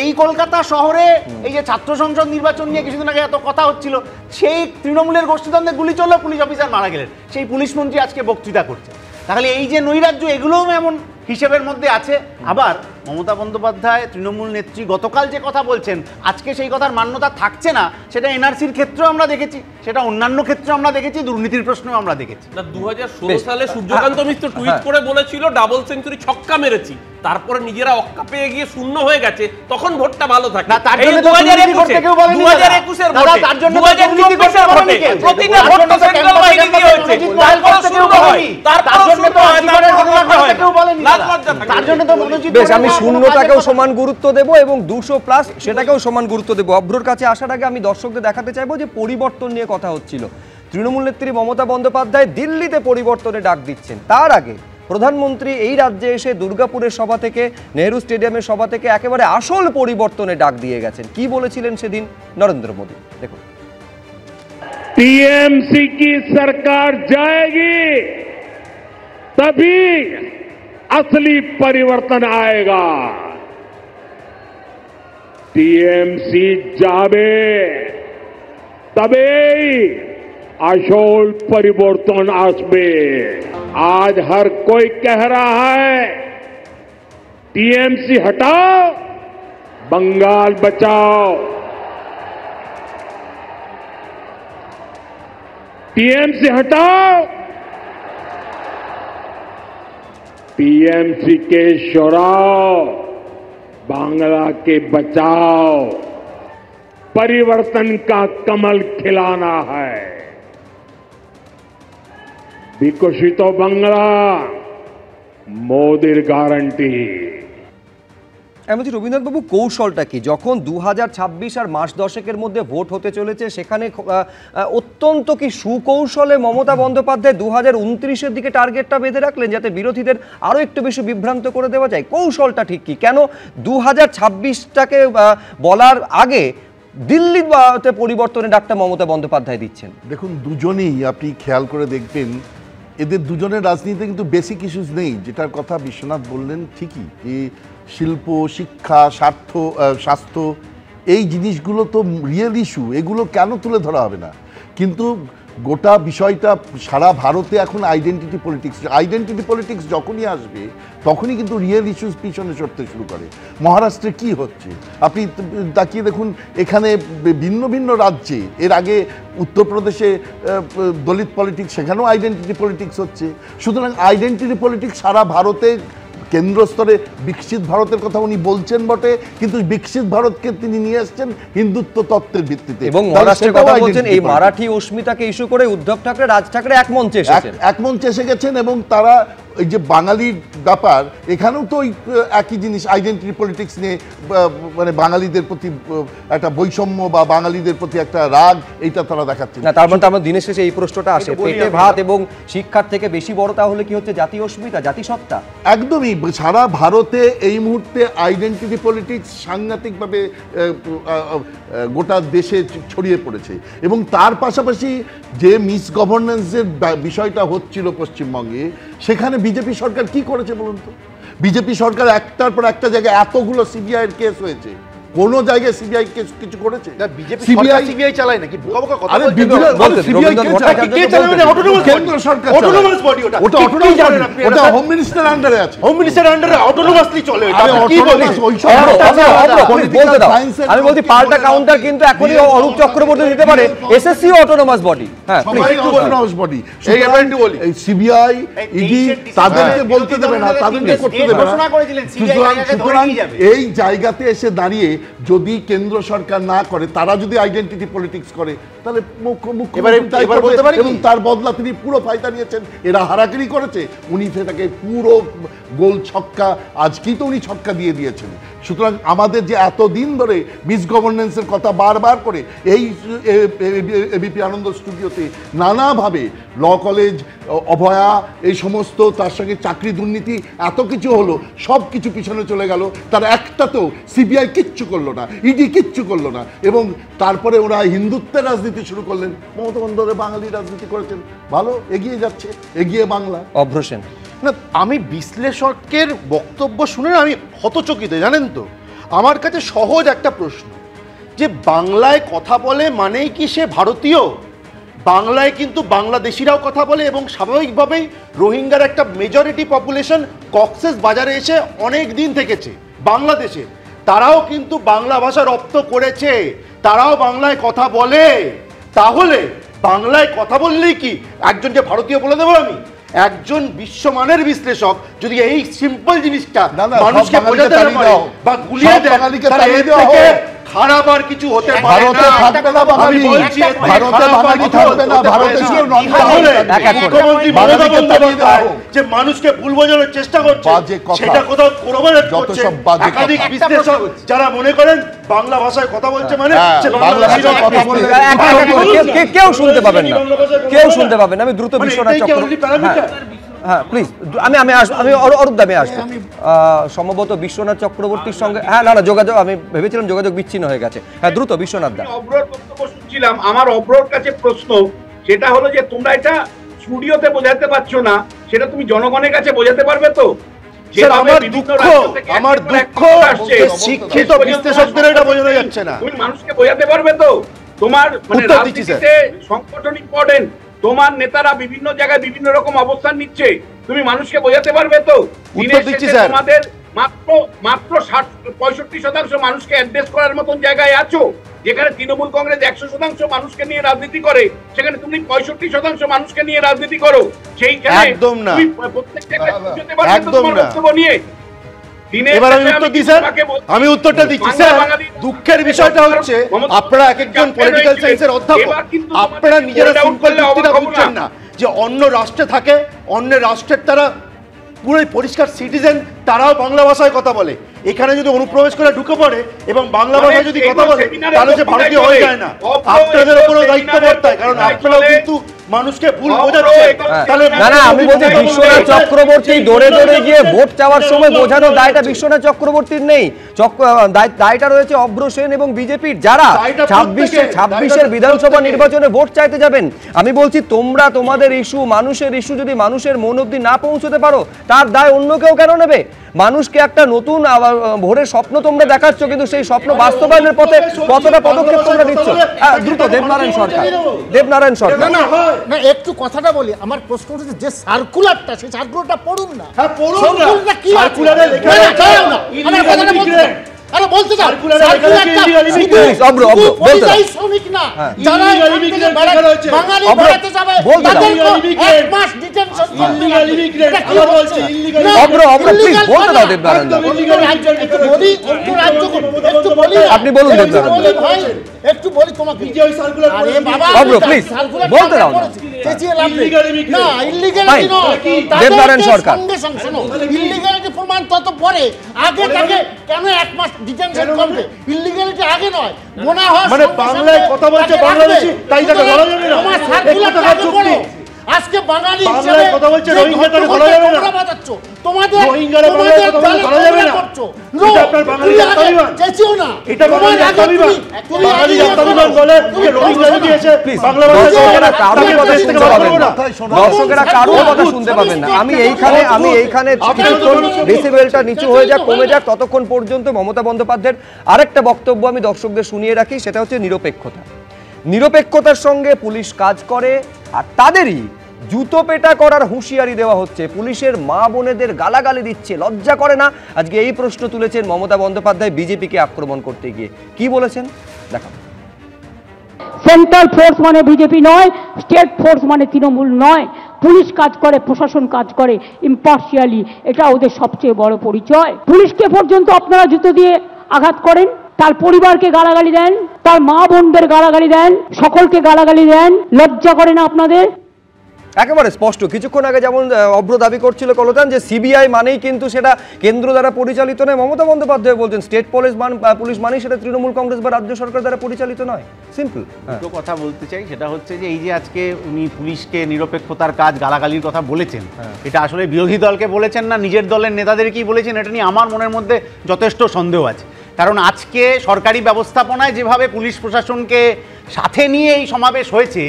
এই কলকাতা শহরে এই যে ছাত্র সংসদ নির্বাচন নিয়ে কিছুদিন আগে এত কথা হচ্ছিল, সেই তৃণমূলের গোষ্ঠীদ্বন্দ্বে গুলি চললো, পুলিশ অফিসার মারা গেলেন, সেই পুলিশ মন্ত্রী আজকে বক্তৃতা করছে। তাহলে এই যে নৈরাজ্য, এগুলোও এমন হিসেবের মধ্যে আছে। আবার মমতা বন্দ্যোপাধ্যায় তৃণমূল নেত্রী গতকাল যে কথা বলছেন, আজকে সেই কথার মান্যতা থাকছে না। সেটা এনআরসির ক্ষেত্রেও আমরা দেখেছি, সেটা অন্যান্য ক্ষেত্রে আমরা দেখেছি, দুর্নীতির প্রশ্নেও আমরা দেখেছি। না, 2016 সালে সূর্যকান্ত মিশ্র টুইট করে বলেছিল ডাবল সেঞ্চুরি ছক্কা মেরেছি, তারপরে নিজেরা অক্কা পেয়ে গিয়ে শূন্য হয়ে গেছে, তখন ভোটটা ভালো থাকে। না, তার জন্য 2021 এর ভোটে, তার জন্য 2024 এর ভোটে প্রতিটা ভোট তো সেন্ট্রাল বাহিনী দিয়ে হয়েছে, তারপরে শুরু হয়, তার জন্য তো আজীবনের ঘটনা করতে কেউ বলেনি। তার জন্য তো মনোজিৎ, বেশ, আমি শূন্যটাকেও সমান গুরুত্ব দেব এবং 200+ সেটাকেও সমান গুরুত্ব দেব। অভ্রর কাছে আসার আগে আমি দর্শকদের দেখাতে চাইবো যে পরিবর্তন নিয়ে কথা হচ্ছিল। তৃণমূল নেত্রী মমতা বন্দ্যোপাধ্যায় দিল্লিতে পরিবর্তনের ডাক দিচ্ছেন, তার আগে প্রধানমন্ত্রী এই রাজ্যে এসে দুর্গাপুরের সভা থেকে, নেহরু স্টেডিয়ামের সভা থেকে একেবারে আসল পরিবর্তনের ডাক দিয়ে গেছেন। কি বলেছিলেন সেদিন নরেন্দ্র মোদী, দেখুন। टीएमसी की सरकार जाएगी तभी असली परिवर्तन आएगा। टीएमसी जावे तबेई আসল परिवर्तन आसबे। आज हर कोई कह रहा है टीएमसी हटाओ, बंगाल बचाओ। टीएमसी हटाओ, टीएमसी के शोराओ, बांग्ला के बचाओ। परिवर्तन का कमल खिलाना है। विकसित बांग्ला मोदीर गारंटी। আমি বলছি রবীন্দ্রনাথবাবু, কৌশলটা কি? যখন 2026 আর মাস দশেকের মধ্যে ভোট হতে চলেছে, সেখানে অত্যন্ত কি সুকৌশলে মমতা বন্দ্যোপাধ্যায় 2029-এর দিকে টার্গেটটা বেঁধে রাখলেন, যাতে বিরোধীদের আরও একটু বেশি বিভ্রান্ত করে দেওয়া যায়? কৌশলটা ঠিক কি? কেন 2026টাকে বলার আগে দিল্লিতে পরিবর্তনের ডাকটা মমতা বন্দ্যোপাধ্যায় দিচ্ছেন? দেখুন, দুজনেই আপনি খেয়াল করে দেখবেন এদের দুজনের রাজনীতিতে কিন্তু বেসিক ইস্যুস নেই। যেটার কথা বিশ্বনাথ বললেন ঠিকই, যে শিল্প, শিক্ষা, স্বাস্থ্য, এই জিনিসগুলো তো রিয়েল ইস্যু, এগুলো কেন তুলে ধরা হবে না? কিন্তু গোটা বিষয়টা সারা ভারতে এখন আইডেন্টিটি পলিটিক্স যখনই আসবে তখনই কিন্তু রিয়েল ইস্যুস পিছনে সরতে শুরু করে। মহারাষ্ট্রে কি হচ্ছে আপনি তাকিয়ে দেখুন, এখানে ভিন্ন ভিন্ন রাজ্যে, এর আগে উত্তরপ্রদেশে দলিত পলিটিক্স, সেখানেও আইডেন্টিটি পলিটিক্স হচ্ছে। সুতরাং আইডেন্টিটি পলিটিক্স সারা ভারতে কেন্দ্র স্তরে বিকশিত ভারতের কথা উনি বলছেন বটে, কিন্তু বিকশিত ভারতকে তিনি নিয়ে আসছেন হিন্দুত্ব তত্ত্বের ভিত্তিতে। এবং মহারাষ্ট্রের কথা বলছেন, এই মারাঠি অস্মিতাকে ইস্যু করে উদ্ধব ঠাকরে, রাজ ঠাকরে এক মঞ্চে এসে গেছেন এবং তারা এই যে বাঙালির ব্যাপার, এখানেও তো ওই একই জিনিস, আইডেন্টিটি পলিটিক্স নিয়ে মানে বাঙালিদের প্রতি একটা বৈষম্য বা বাঙালিদের প্রতি একটা রাগ, এইটা তারা দেখাচ্ছে না। তার মানে আমার দিনের শেষে এই প্রশ্নটা আসে, পেটে ভাত এবং শিক্ষার থেকে বেশি বড় তাহলে কি হচ্ছে জাতীয় অস্মিতা, জাতিসত্তা? একদমই। সারা ভারতে এই মুহূর্তে আইডেন্টিটি পলিটিক্স সাংঘাতিকভাবে গোটা দেশে ছড়িয়ে পড়েছে। এবং তার পাশাপাশি যে মিসগভর্নেন্সের বিষয়টা হচ্ছিল পশ্চিমবঙ্গে, সেখানে বিজেপি সরকার কি করেছে বলুন তো? বিজেপি সরকার একটার পর একটা জায়গায় এতগুলো সিবিআই এর কেস হয়েছে, কোন জায়গায় সিবিআই কেস কিছু করেছে? সিবিআই চালায় নাকি? কেন্দ্র সরকার, ওটা হোম মিনিস্টার আন্ডারে আছে, হোম মিনিস্টার আন্ডারে অটোনোমাসলি চলে। আমি বলছি পাল্টা কাউন্টার কিন্তু এখনই অরূপ চক্রবর্তী দিতে পারে, এসএসসি অটোনোমাস বডি। হ্যাঁ, অটোনোমাস বডি। এই সিবিআই, ইডি তাদেরকে বলতে দেবে না, তাদেরকে করতে দেবে না। সুতরাং এই জায়গাতে এসে দাঁড়িয়ে যদি কেন্দ্র সরকার না করে, তারা যদি আইডেন্টিটি পলিটিক্স করে, তাহলে এবং তার বদলা তিনি পুরো ফায়দা নিয়েছেন। এরা হারাকিরি করেছে, উনি সেটাকে পুরো গোল ছক্কা, আজকেই তো উনি ছক্কা দিয়ে দিয়েছেন। সুতরাং আমাদের যে এতদিন ধরে মিসগভর্নেন্সের কথা বারবার করে এই এবিপি আনন্দ স্টুডিওতে নানাভাবে ল কলেজ, অভয়া, এই সমস্ত, তার সঙ্গে চাকরি দুর্নীতি, এত কিছু হলো, সব কিছু পিছনে চলে গেল। তারা একটাতেও সিবিআই কিচ্ছু করলো না, ইডি কিচ্ছু করলো না। এবং তারপরে ওরা হিন্দুত্বের রাজনীতি শুরু করলেন। মমতা বন্দ্যোপাধ্যায় বাঙালি রাজনীতি করেছেন, ভালো এগিয়ে যাচ্ছে, এগিয়ে বাংলা। অভ্রসেন, না, আমি বিশ্লেষকের বক্তব্য শুনে আমি হতচকিত, জানেন তো। আমার কাছে সহজ একটা প্রশ্ন, যে বাংলায় কথা বলে মানেই কি সে ভারতীয়? বাংলায় কিন্তু বাংলাদেশিরাও কথা বলে, এবং স্বাভাবিকভাবেই রোহিঙ্গার একটা মেজরিটি পপুলেশন কক্সেস বাজারে এসে অনেক দিন থেকেছে বাংলাদেশে। তারাও কিন্তু বাংলা ভাষা রপ্ত করেছে, তারাও বাংলায় কথা বলে। তাহলে বাংলায় কথা বললেই কি একজনকে ভারতীয় বলে দেবো আমি? একজন বিশ্বমানের বিশ্লেষক যদি এই সিম্পল জিনিসটা মানুষকে বোঝাতে না পারে বা গুলিয়ে দেয়, তাহলে এর থেকে খারাপ আর কিছু হতে পারে না। আমি বলছি, ভারতে বাঙালি থাকবে না, ভারতে শুধু মুখ্যমন্ত্রী মমতা বন্দ্যোপাধ্যায় যে মানুষকে ভুল বোঝানোর চেষ্টা করছে, সেটা কোথাও প্রমাণিত করছে একাধিক বিশ্লেষক, যারা মনে করেন বাংলা ভাষায় কথা বলছে মানে বাংলা ভাষায় কথা বলছে। কেউ শুনতে পাবেন না, কেউ শুনতে পাবেন না। আমি দ্রুত বিশ্বনাথ চক্রবর্তী, হ্যাঁ প্লিজ, আমি অরূপ দামে আসবো। সম্ভবত বিশ্বনাথ চক্রবর্তীর সঙ্গে, হ্যাঁ না যোগাযোগ, আমি ভেবেছিলাম যোগাযোগ বিচ্ছিন্ন হয়ে গেছে। হ্যাঁ দ্রুত বিশ্বনাথ দা। অব্রর বক্তব্য শুনছিলাম, আমার অব্রর কাছে প্রশ্ন, সেটা হলো যে তোমরা এটা স্টুডিওতে বোঝাতে পারছো না, সেটা তুমি জনগণের কাছে বোঝাতে পারবে তো? আমার দুঃখ শিক্ষিত বিশ্লেষকদের এটা বোঝানো যাচ্ছে না। তুমি মানুষকে বোঝাতে পারবে তো? তোমার মানে রাজনীতিতে সংগঠন ইম্পর্টেন্ট, তোমার নেতারা বিভিন্ন জায়গায় বিভিন্ন রকম অবস্থান নিচ্ছে, তুমি মানুষকে বোঝাতে পারবে তো? তোমাদের মাত্র 65% মানুষকে অ্যাড্রেস করার মতন জায়গায় আছো, যেখানে তৃণমূল কংগ্রেস 100% মানুষকে নিয়ে রাজনীতি করে, সেখানে তুমি 65% মানুষকে নিয়ে রাজনীতি করো। সেইখানে একদম না, প্রত্যেক জায়গায় বুঝতে পারবে তো তোমার বক্তব্য নিয়ে। এবার আমি উত্তর দিই স্যার, আমি উত্তরটা দিচ্ছি স্যার। দুঃখের বিষয়টা হচ্ছে আপনারা এক একজন পলিটিক্যাল সায়েন্সের অধ্যাপক, আপনারা নিজেরা সিম্পল যুক্তিটা বুঝছেন না যে অন্য রাষ্ট্রে থাকে, অন্য রাষ্ট্রের তারা পুরোই পরিষ্কার সিটিজেন, তারাও বাংলা ভাষায় কথা বলে। এখানে যদি অনুপ্রবেশ করে ঢুকে পড়ে এবং বাংলা ভাষায় যদি কথা বলে তাহলে সে ভারতীয় হয়ে যায় না। আপনাদের উপরও দায়িত্ব বর্তায়, কারণ আপনারাও কিন্তু মানুষকে ভুল বোঝাচ্ছে। না না, আমি বলছি বিশ্বনাথ চক্রবর্তী দৌড়ে দৌড়ে গিয়ে ভোট চাওয়ার সময় বোঝানোর দায়টা বিশ্বনাথ চক্রবর্তীর নেই, দায়টা রয়েছে অভ্র সেন এবং বিজেপির, যারা 26-এর বিধানসভা নির্বাচনে ভোট চাইতে যাবেন। আমি বলছি তোমরা তোমাদের ইস্যু, মানুষের ইস্যু যদি মানুষের মন অবধি না পৌঁছতে পারো, তার দায় অন্য কেউ কেন নেবে? মানুষকে একটা নতুন ভোরের স্বপ্ন তোমরা দেখাচ্ছ, কিন্তু সেই স্বপ্ন বাস্তবায়নের পথে কতটা পদক্ষেপ তোমরা নিচ্ছ? দ্রুত দেবনারায়ণ সরকার না, একটু কথাটা বলি। আমার প্রশ্ন হচ্ছে যে সার্কুলারটা, সেই সার্কুলারটা পড়ুন না। হ্যাঁ পড়ুন না, সার্কুলারটা কি সার্কুলারে লেখা আছে আমার কথাটা বলতে দাও। আরে বলতে দাও, সার্কুলারটা পরিযায়ী শ্রমিক না, যারা বাঙালি বেড়াতে যাবে তাদেরকে 1 মাস ডিটেনশন করবে। আপনি বলুন ভাই, একটু বলি তোমাকে। আরে বাবা প্লিজ বলতে দাও না। না, ইল্লিগ্যালিটি নয়, দেবনারায়ণ সরকার শোনো, ইল্লিগ্যালিটি প্রমাণ তত পরে, আগে তাকে কেন 1 মাস ডিটেনশন করবে? ইল্লিগ্যালিটি আগে নয়, মনে হয় মানে বাংলায় কথা বলছে বাংলাদেশি, তাই তাকে ধরা যাবে না। তোমার সার্কুলারটা আগে পড়ো। আজকে বাঙালি হিসেবে কথা বলছে রোহিঙ্গাদের ধরা যাবে না, তোমাদের রোহিঙ্গারা বাংলায় কথা বলছে ধরা যাবে না। এটা আপনার বাঙালি জাতীয়বাদ, চেঁচিও না, এটা বাঙালি জাতীয়বাদ, বাঙালি জাতীয়বাদ বলে যে রোহিঙ্গা দিয়েছে বাংলা ভাষায়। দর্শকেরা কারোর কথা শুনতে পাবেন না, দর্শকেরা কারোর কথা শুনতে পাবেন না। আমি এইখানে কিছুক্ষণ ডেসিবেলটা নিচু হয়ে যাক, কমে যাক, ততক্ষণ পর্যন্ত মমতা বন্দ্যোপাধ্যায়ের আরেকটা বক্তব্য আমি দর্শকদের শুনিয়ে রাখি, সেটা হচ্ছে নিরপেক্ষতা। নিরপেক্ষতার সঙ্গে পুলিশ কাজ করে, আর তাদেরই জুতো পেটা করার হুঁশিয়ারি দেওয়া হচ্ছে। পুলিশের মা বোনেদের গালাগালি দিচ্ছে, লজ্জা করে না? আজকে এই প্রশ্ন তুলেছেন মমতা বন্দ্যোপাধ্যায় বিজেপিকে আক্রমণ করতে গিয়ে। কি বলেছেন দেখান। সেন্ট্রাল ফোর্স মানে বিজেপি নয়, স্টেট ফোর্স মানে তৃণমূল নয়। পুলিশ কাজ করে, প্রশাসন কাজ করে ইম্পার্শিয়ালি, এটা ওদের সবচেয়ে বড় পরিচয়। পুলিশকে পর্যন্ত আপনারা জুতো দিয়ে আঘাত করেন, তার পরিবারকে গালাগালি দেন, তার মা বোনদের গালাগালি দেন, সকলকে গালাগালি দেন। লজ্জা করে না আপনাদের? একেবারে স্পষ্ট। কিছুক্ষণ আগে যেমন অভ্র দাবি করছিল কলতান যে সিবিআই মানেই কিন্তু সেটা কেন্দ্র দ্বারা পরিচালিত নয়, মমতা বন্দ্যোপাধ্যায় বলছেন স্টেট পুলিশ মানেই সেটা তৃণমূল কংগ্রেস বা রাজ্য সরকার দ্বারা পরিচালিত নয়। সিম্পল। দুটো কথা বলতে চাই, সেটা হচ্ছে যে এই যে আজকে উনি পুলিশকে নিরপেক্ষতার কাজ গালাগালির কথা বলেছেন, এটা আসলে বিরোধী দলকে বলেছেন না নিজের দলের নেতাদেরকেই বলেছেন, এটা নিয়ে আমার মনের মধ্যে যথেষ্ট সন্দেহ আছে। কারণ আজকে সরকারি ব্যবস্থাপনায় যেভাবে পুলিশ প্রশাসনকে সাথে নিয়ে এই সমাবেশ হয়েছে,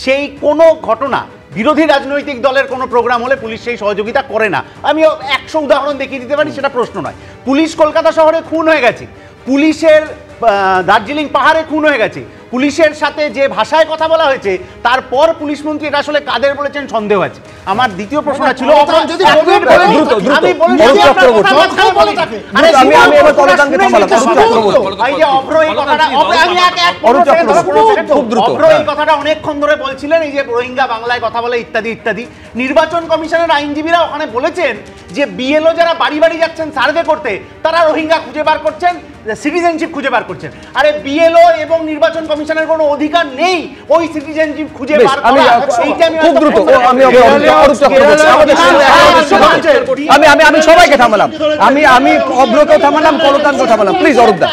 সেই কোনো ঘটনা বিরোধী রাজনৈতিক দলের কোনো প্রোগ্রাম হলে পুলিশ সেই সহযোগিতা করে না। আমি 100 উদাহরণ দেখিয়ে দিতে পারি, সেটা প্রশ্ন নয়। পুলিশ কলকাতা শহরে খুন হয়ে গেছে, পুলিশের দার্জিলিং পাহাড়ে খুন হয়ে গেছে, পুলিশের সাথে যে ভাষায় কথা বলা হয়েছে, তারপর পুলিশ মন্ত্রী এটা আসলে কাদের বলেছেন সন্দেহ আছে। আমার দ্বিতীয় প্রশ্নটা ছিল কথাটা অনেকক্ষণ ধরে বলছিলেন এই যে রোহিঙ্গা বাংলায় কথা বলে ইত্যাদি ইত্যাদি। নির্বাচন কমিশনের আইনজীবীরা ওখানে বলেছেন যে বিএলও যারা বাড়ি বাড়ি যাচ্ছেন সার্ভে করতে, তারা রোহিঙ্গা খুঁজে বার করছেন, সিটিজেনশিপ খুঁজে বার করছেন। আরে বিএলও এবং নির্বাচন কমিশনের কোনো অধিকার নেই ওই সিটিজেনশিপ খুঁজে বার করা। এইটা আমি সবাইকে থামালাম, আমি অভ্রকেও থামালাম, কলতানকেও থামালাম। প্লিজ অরূপদা,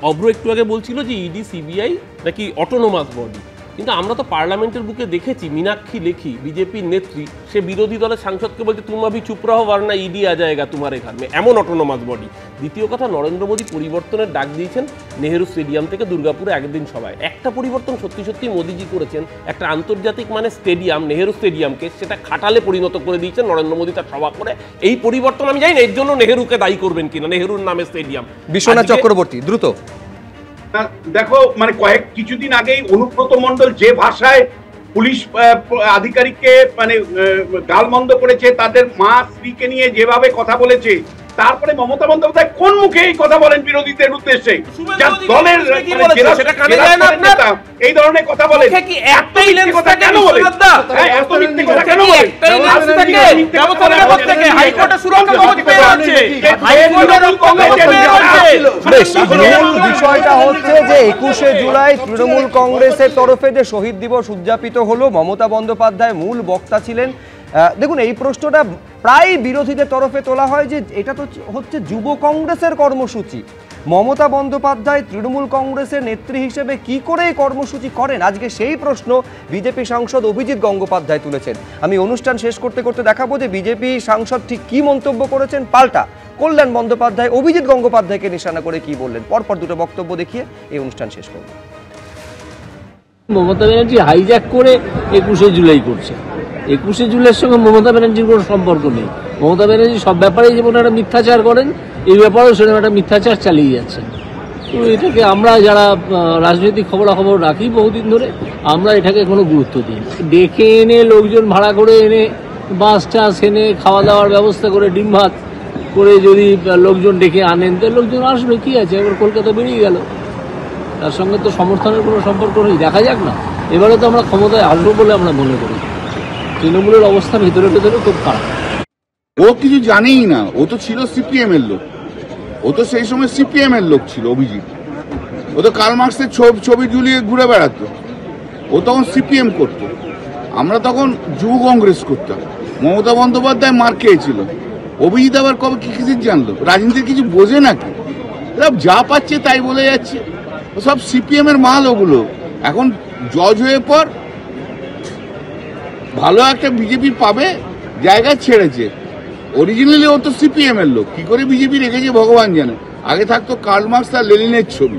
অভ্র একটু আগে বলছিল যে ইডি সিবিআই নাকি অটোনোমাস বডি, কিন্তু আমরা তো পার্লামেন্টের বুকে দেখেছি মীনাক্ষী লেখি বিজেপির নেত্রী, সে বিরোধী দলের সাংসদকে বলছে তুম আভি চুপ রহো ওয়ারনা ইডি আ জায়েগা তোমার এখানে, এমন অটোনোমাস বডি। দ্বিতীয় কথা, নরেন্দ্র মোদী পরিবর্তনের ডাক দিয়েছেন নেহেরু স্টেডিয়াম থেকে দুর্গাপুরে একদিন সভায়। একটা পরিবর্তন সত্যি সত্যি মোদীজি করেছেন, একটা আন্তর্জাতিক মানে স্টেডিয়াম নেহেরু স্টেডিয়ামকে সেটা খাটালে পরিণত করে দিয়েছেন নরেন্দ্র মোদী তার সভা করে। এই পরিবর্তন আমি জানি না এর জন্য নেহেরুকে দায়ী করবেন কিনা, নেহেরুর নামে স্টেডিয়াম। বিশ্বনাথ চক্রবর্তী দ্রুত। দেখো, মানে কিছুদিন আগেই অনুব্রত মণ্ডল যে ভাষায় পুলিশ আধিকারিককে মানে গালমন্দ করেছে, তাদের মা স্ত্রীকে নিয়ে যেভাবে কথা বলেছে, তারপরে মমতা বন্দ্যোপাধ্যায় কোন মুখে এই কথা বলেন বিরোধীদের উদ্দেশ্যে? দলের এই ধরনের কথা বলে কেন বলে? এত মিথ্যে কথা কেন বলে? বিষয়টা হচ্ছে যে 21শে জুলাই তৃণমূল কংগ্রেসের তরফে যে শহীদ দিবস উদযাপিত হলো, মমতা বন্দ্যোপাধ্যায় মূল বক্তা ছিলেন। দেখুন, এই প্রশ্নটা প্রায় বিরোধীদের তরফে তোলা হয় যে এটা তো হচ্ছে যুব কংগ্রেসের কর্মসূচি। মমতা বন্দ্যোপাধ্যায় তৃণমূল কংগ্রেসের নেত্রী হিসেবে কি করে এই কর্মসূচি করেন? আজকে সেই প্রশ্ন বিজেপি সাংসদ অভিজিৎ গঙ্গোপাধ্যায় তুলেছেন। আমি অনুষ্ঠান শেষ করতে করতে দেখাবো যে বিজেপি সাংসদ ঠিক কি মন্তব্য করেছেন, পাল্টা কল্যাণ বন্দ্যোপাধ্যায় অভিজিৎ গঙ্গোপাধ্যায়কে নিশানা করে কি বললেন। পরপর দুটো বক্তব্য দেখিয়ে এই অনুষ্ঠান শেষ করব। মমতা ব্যানার্জি হাইজ্যাক করে 21শে জুলাই করছে। 21শে জুলাইয়ের সঙ্গে মমতা ব্যানার্জির কোনো সম্পর্ক নেই। মমতা ব্যানার্জি সব ব্যাপারেই যেমন একটা মিথ্যাচার করেন, এই ব্যাপারেও সেরকম একটা মিথ্যাচার চালিয়ে যাচ্ছেন। তো এটাকে আমরা যারা রাজনৈতিক খবরাখবর রাখি বহুদিন ধরে, আমরা এটাকে কোনো গুরুত্ব দিই না। ডেকে এনে লোকজন ভাড়া করে এনে বাস টাস এনে খাওয়া দাওয়ার ব্যবস্থা করে ডিম ভাত করে যদি লোকজন ডেকে আনেন, তো লোকজন আসবে, কি আছে, এবার কলকাতা বেরিয়ে গেল, তার সঙ্গে তো সমর্থনের কোনো সম্পর্ক নেই। দেখা যাক না, এবারে তো আমরা ক্ষমতায় আসবো বলে আমরা মনে করি। তৃণমূলের অবস্থা ভেতরে ভেতরে খুব খারাপ। ও কিছু জানেই না, ও তো ছিল সিপিএম এর লোক, ও তো সেই সময় সিপিএম এর লোক ছিল অভিজিৎ। ও তো কার্ল মার্কসের ছবি ঝুলিয়ে ঘুরে বেড়াতো, ও তখন সিপিএম করতো, আমরা তখন যুব কংগ্রেস করতাম। মমতা বন্দ্যোপাধ্যায় মার খেয়েছিল, অভিজিৎ আবার কবে কি কিছু জানলো? রাজনীতির কিছু বোঝে নাকি? যা পাচ্ছে তাই বলে যাচ্ছে, সব সিপিএম এর মাল ওগুলো। এখন জজ হয়ে পর ভালো একটা বিজেপি পাবে, জায়গা ছেড়েছে। অরিজিনালি ও তো সিপিএম এর লোক, কি করে বিজেপি রেখেছে ভগবান জানে। আগে থাকতো কার্ল মার্কস আর লেনিনের ছবি।